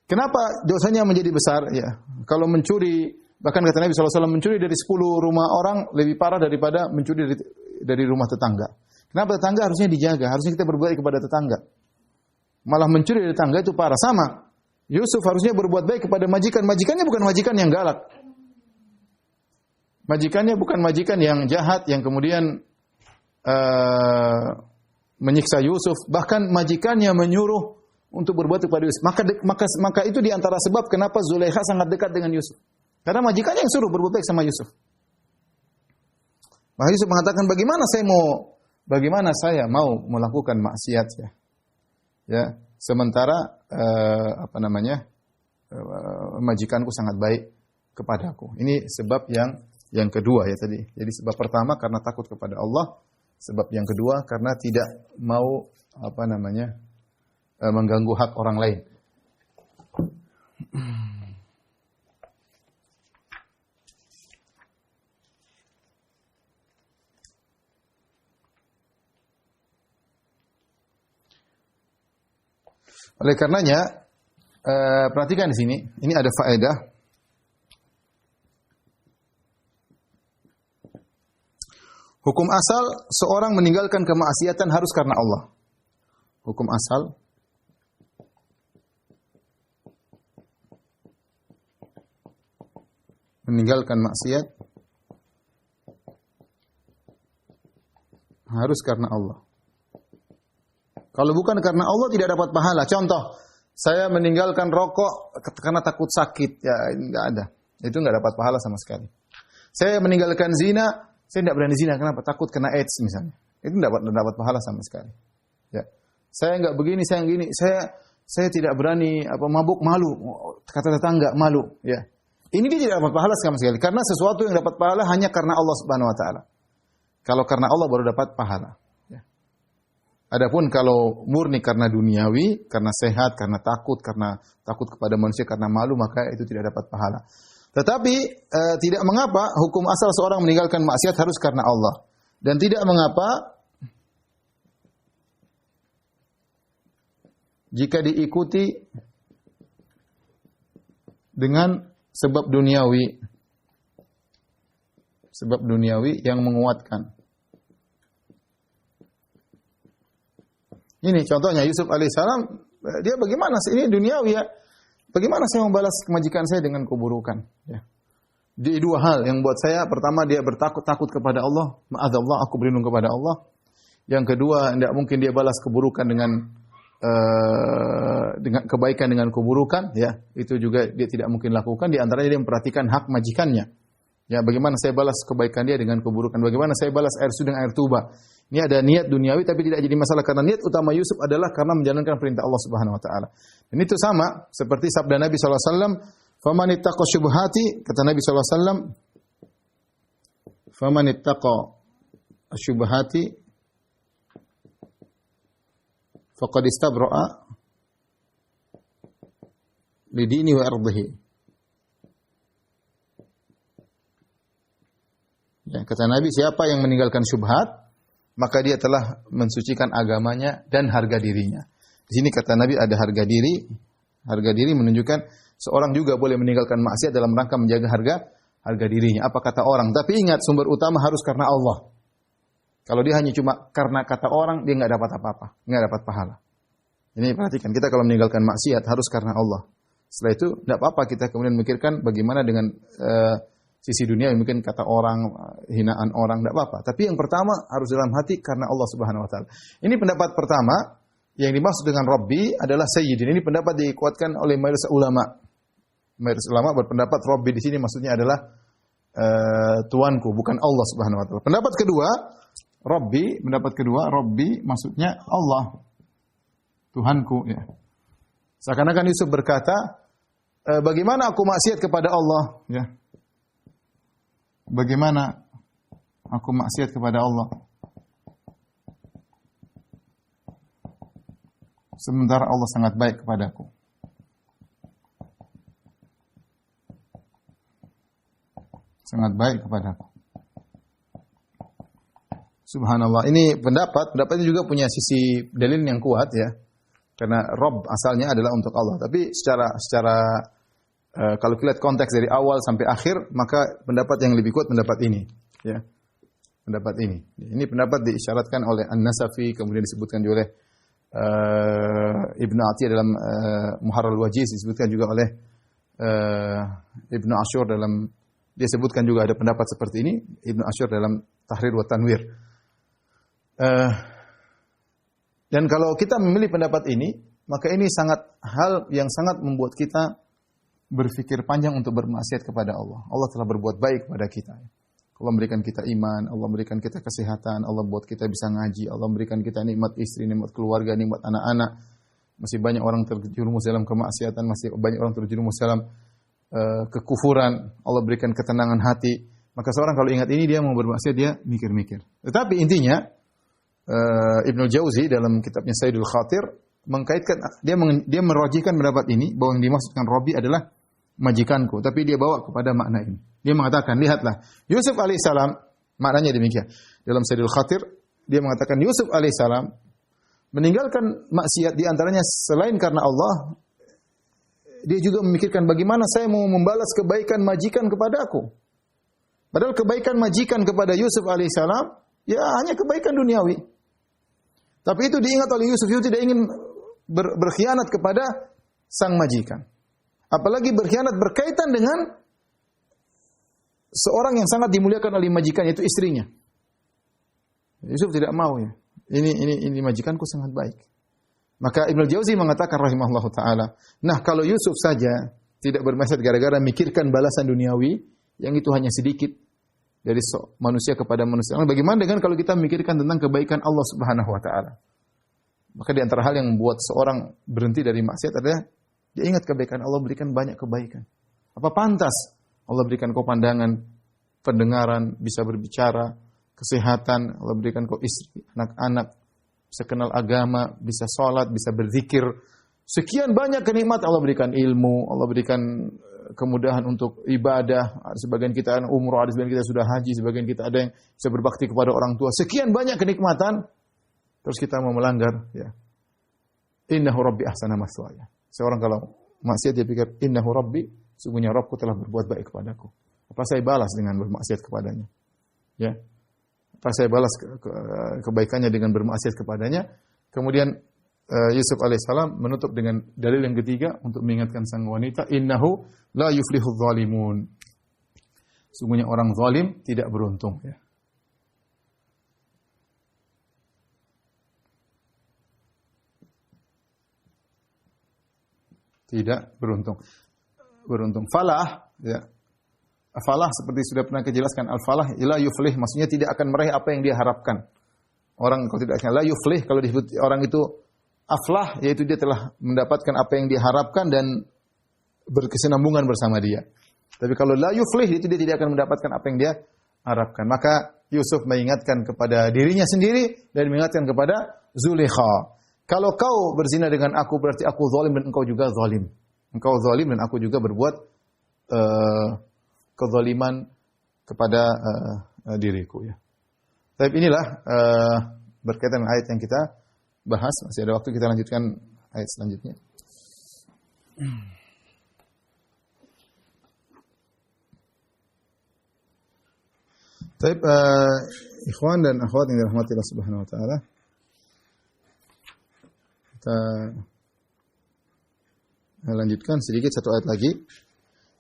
Kenapa dosanya menjadi besar? Ya, kalau mencuri, bahkan kata Nabi SAW, mencuri dari 10 rumah orang lebih parah daripada mencuri dari rumah tetangga. Kenapa tetangga harusnya dijaga? Harusnya kita berbuat baik kepada tetangga. Malah mencuri dari tetangga itu parah. Sama, Yusuf harusnya berbuat baik kepada majikan. Majikannya bukan majikan yang galak. Majikannya bukan majikan yang jahat, yang kemudian menyiksa Yusuf. Bahkan majikannya menyuruh untuk berbuat kepada Yusuf. Maka itu di antara sebab kenapa Zulaikha sangat dekat dengan Yusuf. Karena majikannya yang suruh berbuat baik sama Yusuf. Maka Yusuf mengatakan, bagaimana saya mau melakukan maksiat, ya. Ya, sementara majikanku sangat baik kepadaku. Ini sebab yang kedua, ya, tadi. Jadi sebab pertama karena takut kepada Allah, sebab yang kedua karena tidak mau mengganggu hak orang lain. Oleh karenanya, perhatikan di sini, ini ada faedah. Hukum asal seorang meninggalkan kemaksiatan harus karena Allah. Hukum asal meninggalkan maksiat harus karena Allah. Kalau bukan karena Allah tidak dapat pahala. Contoh, saya meninggalkan rokok karena takut sakit, ya enggak ada. Itu enggak dapat pahala sama sekali. Saya meninggalkan zina, saya tidak berani zina, kenapa? Takut kena AIDS misalnya. Itu enggak dapat pahala sama sekali. Ya. Saya enggak begini, saya begini. Saya tidak berani mabuk, malu. Kata tetangga, malu, ya. Ini dia tidak dapat pahala sama sekali karena sesuatu yang dapat pahala hanya karena Allah Subhanahu wa taala. Kalau karena Allah baru dapat pahala. Adapun kalau murni karena duniawi, karena sehat, karena takut kepada manusia, karena malu, maka itu tidak dapat pahala. Tetapi tidak mengapa hukum asal seorang meninggalkan maksiat harus karena Allah. Dan tidak mengapa jika diikuti dengan sebab duniawi yang menguatkan. Ini contohnya Yusuf alaihissalam, dia bagaimana sih ini duniawi ya? Bagaimana saya membalas kebajikan saya dengan keburukan? Ya. Di dua hal yang buat saya, pertama dia takut kepada Allah, ma'adzallah aku berlindung kepada Allah. Yang kedua, tidak mungkin dia balas keburukan dengan kebaikan dengan keburukan, ya. Itu juga dia tidak mungkin lakukan. Di antaranya dia memperhatikan hak majikannya. Ya, bagaimana saya balas kebaikan dia dengan keburukan? Bagaimana saya balas air suci dengan air tuba? Ini ada niat duniawi tapi tidak jadi masalah karena niat utama Yusuf adalah karena menjalankan perintah Allah Subhanahu wa taala. Dan itu sama seperti sabda Nabi sallallahu alaihi wasallam, "Faman ittaqa syubhati," kata Nabi sallallahu alaihi wasallam, "Faman ittaqa syubhati faqad istabra'a li dini wa irdihi." Ya, kata Nabi, siapa yang meninggalkan syubhat, maka dia telah mensucikan agamanya dan harga dirinya. Di sini kata Nabi ada harga diri. Harga diri menunjukkan seorang juga boleh meninggalkan maksiat dalam rangka menjaga harga dirinya. Apa kata orang? Tapi ingat, sumber utama harus karena Allah. Kalau dia hanya cuma karena kata orang, dia nggak dapat apa-apa, nggak dapat pahala. Ini perhatikan, kita kalau meninggalkan maksiat harus karena Allah. Setelah itu, tidak apa-apa kita kemudian memikirkan bagaimana dengan sisi dunia yang mungkin kata orang, hinaan orang, tidak apa-apa. Tapi yang pertama harus dalam hati karena Allah Subhanahu wa taala. Ini pendapat pertama, yang dimaksud dengan Rabbi adalah Sayyidin. Ini pendapat dikuatkan oleh mayoritas ulama. Mayoritas ulama berpendapat Rabbi di sini maksudnya adalah Tuanku, bukan Allah Subhanahu wa taala. Pendapat kedua, Rabbi maksudnya Allah. Tuhanku, ya. Seakan-akan Yusuf berkata, bagaimana aku maksiat kepada Allah, ya. Bagaimana aku maksiat kepada Allah sementara Allah sangat baik kepadaku. Sangat baik kepadaku. Subhanallah. Ini pendapatnya juga punya sisi dalil yang kuat, ya. Karena Rabb asalnya adalah untuk Allah. Tapi secara kalau kita lihat konteks dari awal sampai akhir, maka pendapat yang lebih kuat pendapat ini, ya. Pendapat ini. Ini pendapat diisyaratkan oleh An-Nasafi, kemudian disebutkan juga oleh Ibnu Atiyah dalam Muharrar al-Wajiz, disebutkan juga oleh Ibnu Asyur dalam, dia sebutkan juga ada pendapat seperti ini, Ibnu Asyur dalam Tahrir wa Tanwir. Dan kalau kita memilih pendapat ini, maka ini hal yang sangat membuat kita berpikir panjang untuk bermaksiat kepada Allah. Allah telah berbuat baik kepada kita. Allah memberikan kita iman, Allah memberikan kita kesehatan, Allah buat kita bisa ngaji, Allah memberikan kita nikmat istri, nikmat keluarga, nikmat anak-anak. Masih banyak orang terjerumus dalam kemaksiatan, masih banyak orang terjerumus dalam kekufuran. Allah berikan ketenangan hati. Maka seorang kalau ingat ini, dia mau bermaksiat, dia mikir-mikir. Tetapi intinya, Ibnu Jauzi dalam kitabnya Sayyidul Khatir mengkaitkan, dia merajihkan pendapat ini bahwa yang dimaksudkan Rabbi adalah majikanku, tapi dia bawa kepada makna ini. Dia mengatakan, lihatlah, Yusuf alaihissalam, maknanya demikian. Dalam Sayyidul Khatir, dia mengatakan Yusuf alaihissalam meninggalkan maksiat di antaranya selain karena Allah, dia juga memikirkan bagaimana saya mau membalas kebaikan majikan kepadaku. Padahal kebaikan majikan kepada Yusuf alaihissalam, ya hanya kebaikan duniawi. Tapi itu diingat oleh Yusuf, Yusuf tidak ingin berkhianat kepada sang majikan. Apalagi berkhianat berkaitan dengan seorang yang sangat dimuliakan oleh majikan, yaitu istrinya. Yusuf tidak mau, ya. Ini majikanku sangat baik. Maka Ibnu Jauzi mengatakan rahimahullahu taala, nah kalau Yusuf saja tidak bermaksiat gara-gara mikirkan balasan duniawi, yang itu hanya sedikit dari manusia kepada manusia. Bagaimana dengan kalau kita memikirkan tentang kebaikan Allah Subhanahu wa taala? Maka di antara hal yang membuat seorang berhenti dari maksiat adalah dia ingat kebaikan Allah, berikan banyak kebaikan. Apa pantas Allah berikan kau pandangan, pendengaran, bisa berbicara, kesehatan, Allah berikan kau istri, anak-anak, bisa kenal agama, bisa sholat, bisa berzikir. Sekian banyak kenikmatan Allah berikan ilmu, Allah berikan kemudahan untuk ibadah. Sebagian kita umroh, ada sebagian kita sudah haji, sebagian kita ada yang bisa berbakti kepada orang tua. Sekian banyak kenikmatan, terus kita mau melanggar. Ya. Innahu Rabbi ahsana maswaya. Seorang kalau maksiat dia pikir, Innahu Rabbi, sungguhnya Rabbku telah berbuat baik kepadaku. Apa saya balas dengan bermaksiat kepadanya? Ya. Apa saya balas kebaikannya dengan bermaksiat kepadanya? Kemudian Yusuf alaihissalam menutup dengan dalil yang ketiga untuk mengingatkan sang wanita, innahu la yuflihudz zalimun. Sungguhnya orang zalim tidak beruntung, ya. Tidak beruntung. Beruntung. Falah, ya. Falah seperti sudah pernah kejelaskan, al-falah la yuflih, maksudnya tidak akan meraih apa yang dia harapkan. Orang kalau tidak la yuflih, kalau disebut orang itu aflah, yaitu dia telah mendapatkan apa yang diharapkan dan berkesinambungan bersama dia. Tapi kalau la yuflih, itu dia tidak akan mendapatkan apa yang dia harapkan. Maka Yusuf mengingatkan kepada dirinya sendiri dan mengingatkan kepada Zulaikha. Kalau kau berzina dengan aku, berarti aku zalim dan engkau juga zalim. Engkau zalim dan aku juga berbuat kezaliman kepada diriku, ya. Tapi inilah berkaitan dengan ayat yang kita bahas. Masih ada waktu, kita lanjutkan ayat selanjutnya. Baik, ikhwan dan akhwat yang dirahmati Allah Subhanahu wa taala. Kita lanjutkan sedikit satu ayat lagi.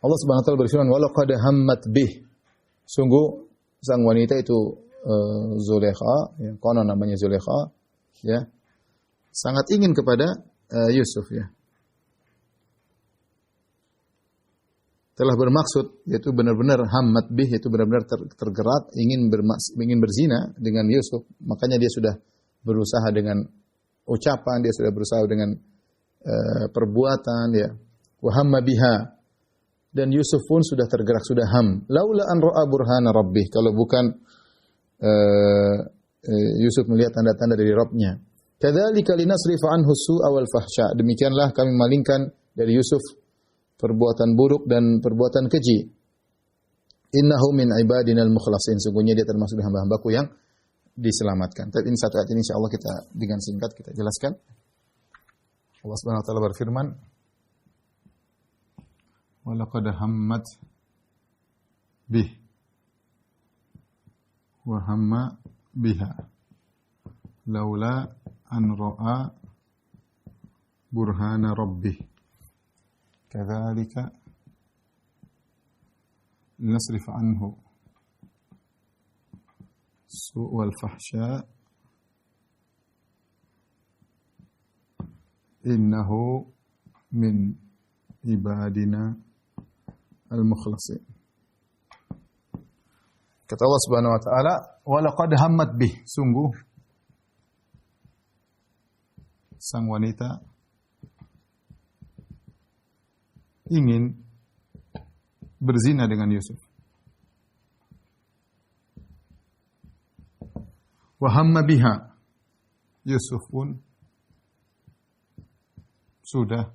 Allah Subhanahu wa taala berfirman, "Wa laqad hammat bih." Sungguh sang wanita itu Zulaikha, ya, konon namanya Zulaikha, ya. Sangat ingin kepada Yusuf, ya. Telah bermaksud, yaitu benar-benar hammat bih, yaitu benar-benar tergerak ingin berzina dengan Yusuf. Makanya dia sudah berusaha dengan ucapan, dia sudah berusaha dengan perbuatan, ya. Wa hamma biha. Dan Yusuf pun sudah tergerak, sudah ham. Laula an ra'a burhana rabbih, kalau bukan Yusuf melihat tanda-tanda dari Rabb-nya. Kadzalika linasrifa anhu su'a wal fahsya. Demikianlah kami malingkan dari Yusuf perbuatan buruk dan perbuatan keji. Innahu min ibadinal mukhlasin. Sungguhnya dia termasuk hamba-hambaku yang diselamatkan. Tapi ini satu ayat ini insyaallah kita dengan singkat kita jelaskan. Allah Subhanahu wa taala berfirman, "Wa laqad hammat bih wa hamma biha laula an ra'a burhana rabbih kadzalika linasrif anhu su' wal fahsya innahu min ibadina al-mukhlasin." Kata Allah Subhanahu wa taala, "Wa laqad hammat bih." Sungguh sang wanita ingin berzina dengan Yusuf. Wa hamma biha. Yusuf pun sudah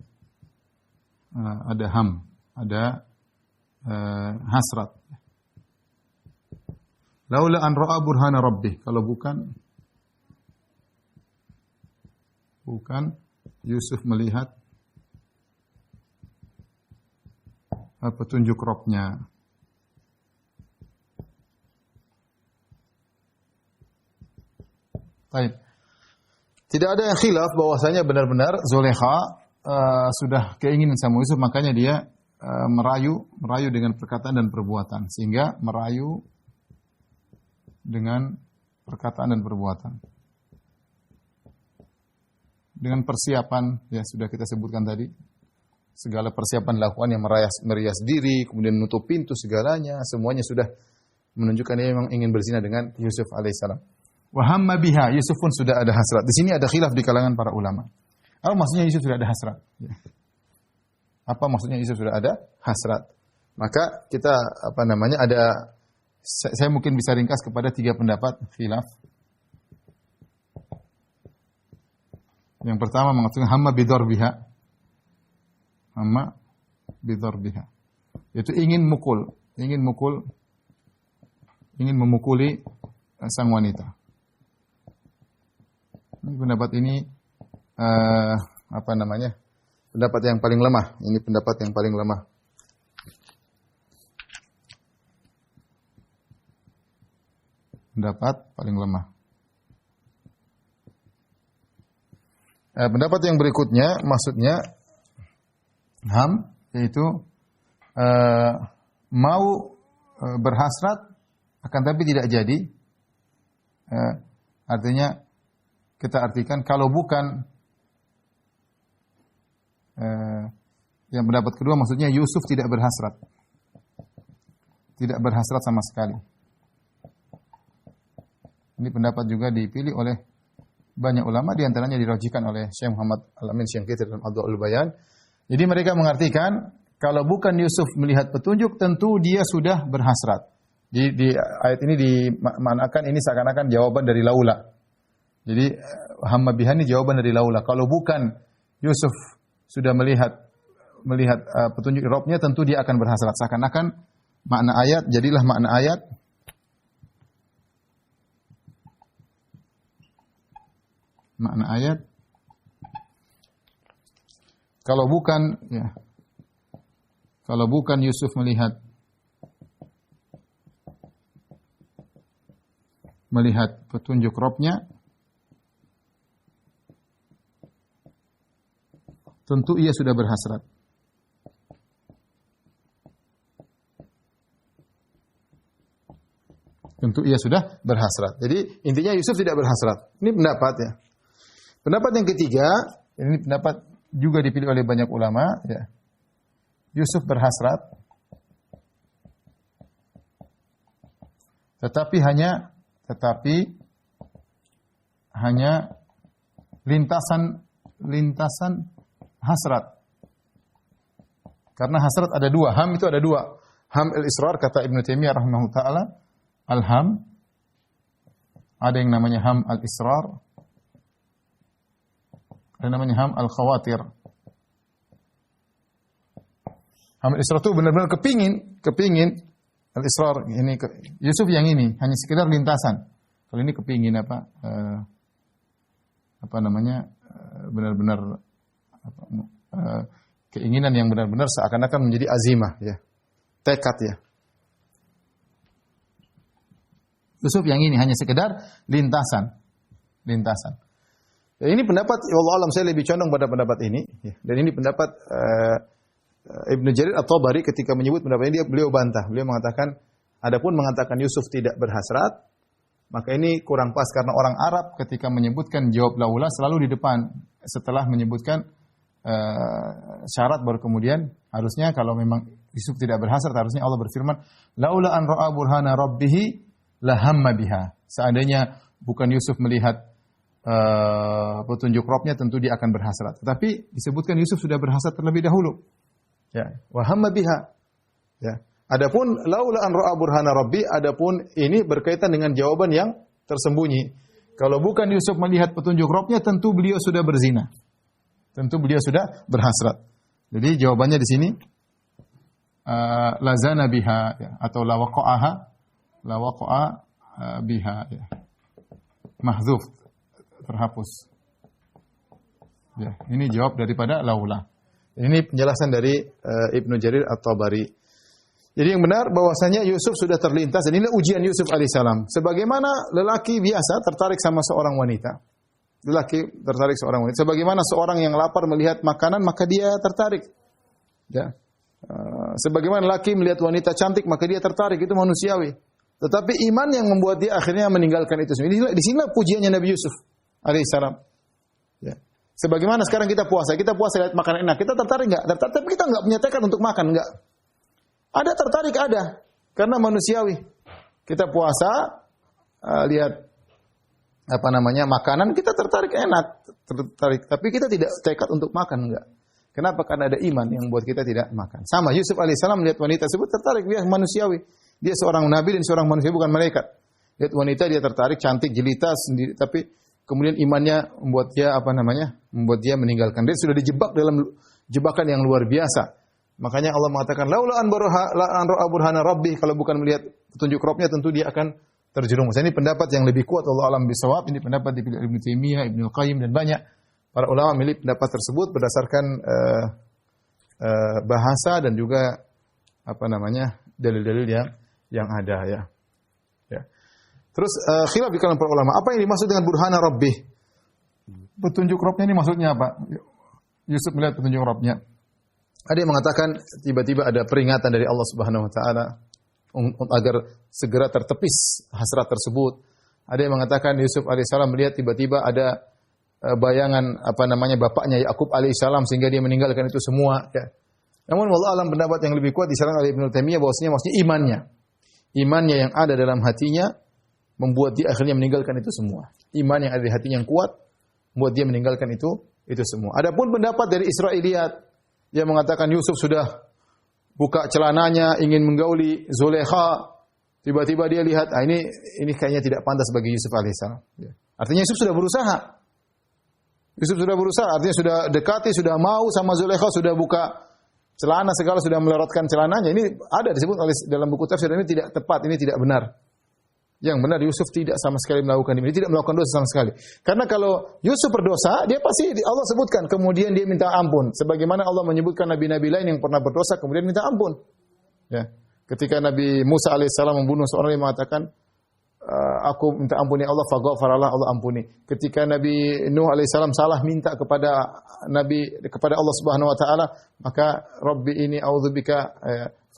ada hasrat. Laula an ra'a burhana rabbih, kalau bukan Yusuf melihat petunjuk Rabb-nya. Baik. Tidak ada yang khilaf bahwasanya benar-benar Zulaikha sudah keinginan sama Yusuf, makanya dia merayu dengan perkataan dan perbuatan, sehingga merayu dengan perkataan dan perbuatan. Dengan persiapan, ya sudah kita sebutkan tadi, segala persiapan dilakukan yang merias diri, kemudian menutup pintu segalanya, semuanya sudah menunjukkan dia memang ingin berzina dengan Yusuf alaihissalam. Wa hamma biha, Yusuf pun sudah ada hasrat. Di sini ada khilaf di kalangan para ulama. Apa maksudnya Yusuf sudah ada hasrat? Apa maksudnya Yusuf sudah ada hasrat? Maka kita saya mungkin bisa ringkas kepada 3 pendapat khilaf. Yang pertama mengatakan hamma bidarbiha. Hamma bidarbiha. Itu ingin memukuli sang wanita. Ini pendapat ini apa namanya? Pendapat yang paling lemah. Ini pendapat yang paling lemah. Pendapat paling lemah. Pendapat yang berikutnya maksudnya ham yaitu mau berhasrat akan tapi tidak jadi. Artinya kita artikan kalau bukan yang pendapat kedua maksudnya Yusuf tidak berhasrat. Tidak berhasrat sama sekali. Ini pendapat juga dipilih oleh banyak ulama, di antaranya dirajikan oleh Syekh Muhammad Al-Amin Syinqiti dalam Adwaul Bayan. Jadi mereka mengartikan kalau bukan Yusuf melihat petunjuk tentu dia sudah berhasrat. Di ayat ini dimanakan ini seakan-akan jawaban dari laula. Jadi hamma biha ini jawaban dari laula. Kalau bukan Yusuf sudah melihat petunjuk Rabbnya tentu dia akan berhasrat. Seakan-akan makna ayat jadilah makna ayat kalau bukan Yusuf melihat petunjuk Rabbnya tentu ia sudah berhasrat. Tentu ia sudah berhasrat. Jadi intinya Yusuf tidak berhasrat. Ini pendapat ya. Pendapat yang ketiga, ini pendapat juga dipilih oleh banyak ulama ya. Yusuf berhasrat tetapi hanya lintasan hasrat. Karena hasrat ada dua, ham itu ada dua. Ham al-israr kata Ibnu Taimiyah rahimahullah taala, al-ham ada yang namanya ham al-israr, ada namanya ham al-khawatir. Ham al-israr itu benar-benar kepingin al-israr ini Yusuf yang ini hanya sekedar lintasan. Kalau ini kepingin benar-benar keinginan yang benar-benar seakan-akan menjadi azimah ya. Tekad ya. Yusuf yang ini hanya sekedar lintasan. Ya, ini pendapat wallahu alam saya lebih condong pada pendapat ini ya. Dan ini pendapat Ibnu Jarir At-Tabari ketika menyebut pendapat ini beliau bantah. Beliau mengatakan adapun mengatakan Yusuf tidak berhasrat maka ini kurang pas karena orang Arab ketika menyebutkan jawab laula selalu di depan setelah menyebutkan syarat baru kemudian harusnya kalau memang Yusuf tidak berhasrat harusnya Allah berfirman laula an ra'a burhana rabbih la hamma biha. Seandainya bukan Yusuf melihat petunjuk Rabbnya tentu dia akan berhasrat. Tetapi disebutkan Yusuf sudah berhasrat terlebih dahulu. Ya, wa hamma biha. Ya. Adapun laula an ra'a burhana rabbi, adapun ini berkaitan dengan jawaban yang tersembunyi. Kalau bukan Yusuf melihat petunjuk Rabbnya tentu beliau sudah berzina. Tentu beliau sudah berhasrat. Jadi jawabannya di sini lazana biha ya, atau la waqa'a biha ya. Mahdzuf terhapus. Ya, ini jawab daripada laula. Ini penjelasan dari Ibnu Jarir At-Tabari. Jadi yang benar bahwasanya Yusuf sudah terlintas dan ini ujian Yusuf alaihissalam. Sebagaimana lelaki biasa tertarik sama seorang wanita. Lelaki tertarik seorang wanita. Sebagaimana seorang yang lapar melihat makanan maka dia tertarik. Ya. Sebagaimana lelaki melihat wanita cantik maka dia tertarik, itu manusiawi. Tetapi iman yang membuat dia akhirnya meninggalkan itu semua. Di sinilah pujiannya Nabi Yusuf alaihissalam. Ya. Sebagaimana sekarang kita puasa lihat makanan enak, kita tertarik enggak? Tertarik, tapi kita enggak punya tekad untuk makan, enggak. Ada tertarik ada, karena manusiawi. Kita puasa lihat makanan, kita tertarik enak, tertarik, tapi kita tidak tekad untuk makan enggak. Kenapa? Karena ada iman yang membuat kita tidak makan. Sama Yusuf alaihissalam melihat wanita tersebut tertarik, dia manusiawi. Dia seorang nabi dan seorang manusia bukan malaikat. Lihat wanita dia tertarik, cantik, jelita sendiri, tapi kemudian imannya membuat dia membuat dia meninggalkan. Dia sudah dijebak dalam jebakan yang luar biasa. Makanya Allah mengatakan, laula an ra'a burhana rabbih, kalau bukan melihat petunjuk Rabbnya tentu dia akan terjerumus. Ini pendapat yang lebih kuat, Allah alam bisawab. Ini pendapat dipilih Ibnu Taimiyah, Ibnu Qayyim dan banyak para ulama milik pendapat tersebut berdasarkan bahasa dan juga dalil-dalil yang ada ya. Ya. Terus khilaf di kalangan para ulama, apa yang dimaksud dengan burhana rabbih? Petunjuk Rabbnya ini maksudnya apa? Yusuf melihat petunjuk Rabbnya. Ada yang mengatakan tiba-tiba ada peringatan dari Allah Subhanahu wa taala agar segera tertepis hasrat tersebut. Ada yang mengatakan Yusuf alaihissalam melihat tiba-tiba ada bayangan bapaknya Yakub alaihissalam sehingga dia meninggalkan itu semua ya. Namun wallahu alam pendapat yang lebih kuat disarankan oleh Ibnu Taimiyah bahwasanya maksudnya imannya. Imannya yang ada dalam hatinya membuat dia akhirnya meninggalkan itu semua. Iman yang ada di hatinya yang kuat membuat dia meninggalkan itu semua. Adapun pendapat dari Israiliyat yang mengatakan Yusuf sudah buka celananya ingin menggauli Zulaikha, tiba-tiba dia lihat ini kayaknya tidak pantas bagi Yusuf alaihissalam. Ya. Artinya Yusuf sudah berusaha. Artinya sudah dekati, sudah mau sama Zulaikha, sudah buka celana segala, sudah melorotkan celananya. Ini ada disebut oleh dalam buku tafsir, ini tidak tepat, ini tidak benar. Yang benar Yusuf tidak sama sekali melakukan ini, tidak melakukan dosa sama sekali. Karena kalau Yusuf berdosa, dia pasti Allah sebutkan, kemudian dia minta ampun. Sebagaimana Allah menyebutkan nabi-nabi lain yang pernah berdosa kemudian minta ampun. Ya. Ketika Nabi Musa alaihissalam membunuh seorang yang mengatakan, aku minta ampun ya Allah, faghfaralah, Allah ampuni. Ketika Nabi Nuh alaihissalam salah minta kepada Allah Subhanahu wa taala, maka Rabbi ini a'udzubika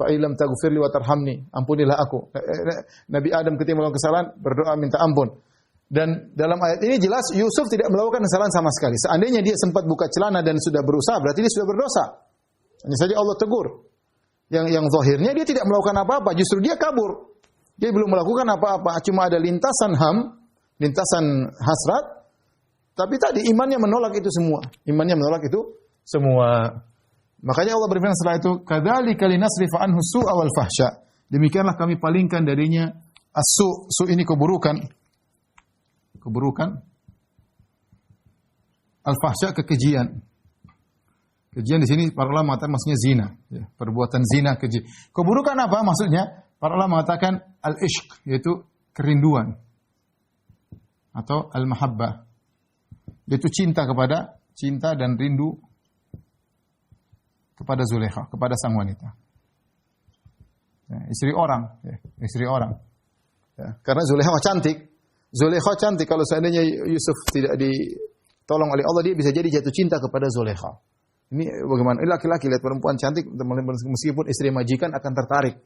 fa illam taghfirli wa tarhamni, ampunilah aku. Nabi Adam ketika melakukan kesalahan berdoa minta ampun. Dan dalam ayat ini jelas Yusuf tidak melakukan kesalahan sama sekali. Seandainya dia sempat buka celana dan sudah berusaha, berarti dia sudah berdosa. Hanya saja Allah tegur. Yang zahirnya dia tidak melakukan apa-apa, justru dia kabur. Dia belum melakukan apa-apa, cuma ada lintasan hasrat, tapi tadi imannya menolak itu semua. Makanya Allah berfirman setelah itu, kadzalika linasrifa anhu su'a wal fahsya. Demikianlah kami palingkan darinya as-su'. Su' ini keburukan. Al-fahsya kekejian. Kejian di sini para ulama mengatakan maksudnya zina, ya, perbuatan zina, keji. Keburukan apa maksudnya? Para ulama mengatakan al-ishq, yaitu kerinduan atau al-mahabbah, yaitu cinta dan rindu kepada Zulaikha, kepada sang wanita. Ya, istri orang. Ya, karena Zulaikha cantik. Kalau seandainya Yusuf tidak ditolong oleh Allah, dia bisa jadi jatuh cinta kepada Zulaikha. Ini bagaimana? Ini laki-laki lihat perempuan cantik, meskipun istri majikan akan tertarik.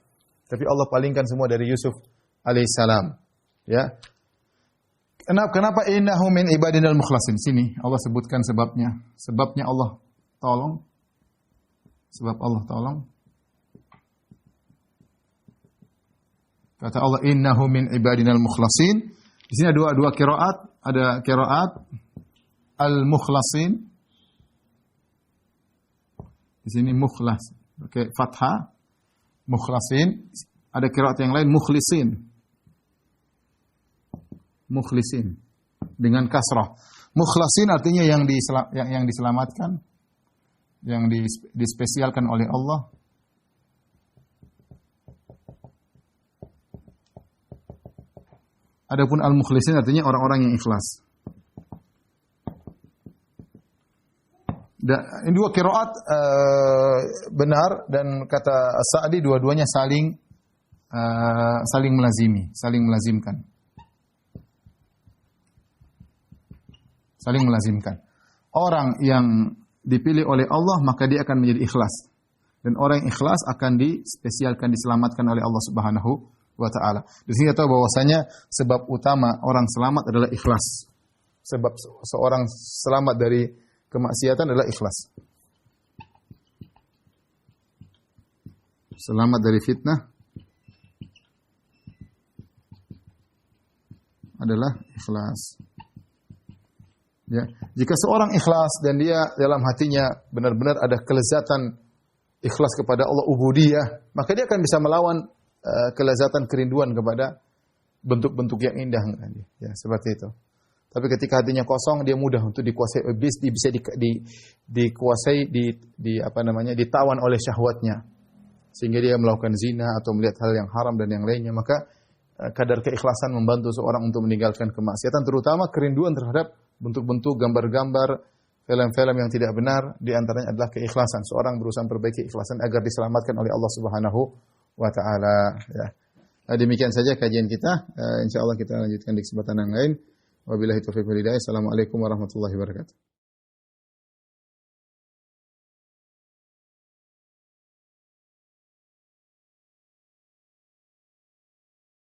Tapi Allah palingkan semua dari Yusuf alaihissalam. Ya. Kenapa innahu min ibadinal mukhlasin? Sini Allah sebutkan sebabnya. Sebabnya Allah tolong. Sebab Allah tolong. Kata Allah innahu min ibadinal mukhlasin. Di sini ada dua qiraat, ada qiraat al-mukhlasin. Di sini mukhlas. Oke, fathah. Mukhlasin, ada qiraat yang lain mukhlisin dengan kasrah. Mukhlasin artinya yang diselamatkan, yang dispesialkan oleh Allah. Adapun al-mukhlisin artinya orang-orang yang ikhlas. Ini dua qiraat benar, dan kata Sa'di dua-duanya saling melazimkan. Orang yang dipilih oleh Allah maka dia akan menjadi ikhlas, dan orang yang ikhlas akan dispesialkan, diselamatkan oleh Allah Subhanahu wa taala. Di sini tahu bahwasanya sebab utama orang selamat adalah ikhlas. Sebab seorang selamat dari kemaksiatan adalah ikhlas. Selamat dari fitnah adalah ikhlas. Ya, jika seorang ikhlas dan dia dalam hatinya benar-benar ada kelezatan ikhlas kepada Allah, ubudiyah, maka dia akan bisa melawan kelezatan kerinduan kepada bentuk-bentuk yang indah. Ya, seperti itu. Tapi ketika hatinya kosong, dia mudah untuk dikuasai iblis, bisa dikuasai, ditawan oleh syahwatnya. Sehingga dia melakukan zina atau melihat hal yang haram dan yang lainnya. Maka kadar keikhlasan membantu seorang untuk meninggalkan kemaksiatan, terutama kerinduan terhadap bentuk-bentuk gambar-gambar, film-film yang tidak benar. Di antaranya adalah keikhlasan. Seorang berusaha memperbaiki keikhlasan agar diselamatkan oleh Allah Subhanahu wa taala, ya. Demikian saja kajian kita. Insyaallah kita lanjutkan di kesempatan yang lain. Wabillahi taufiq wal hidayah. Assalamualaikum warahmatullahi wabarakatuh.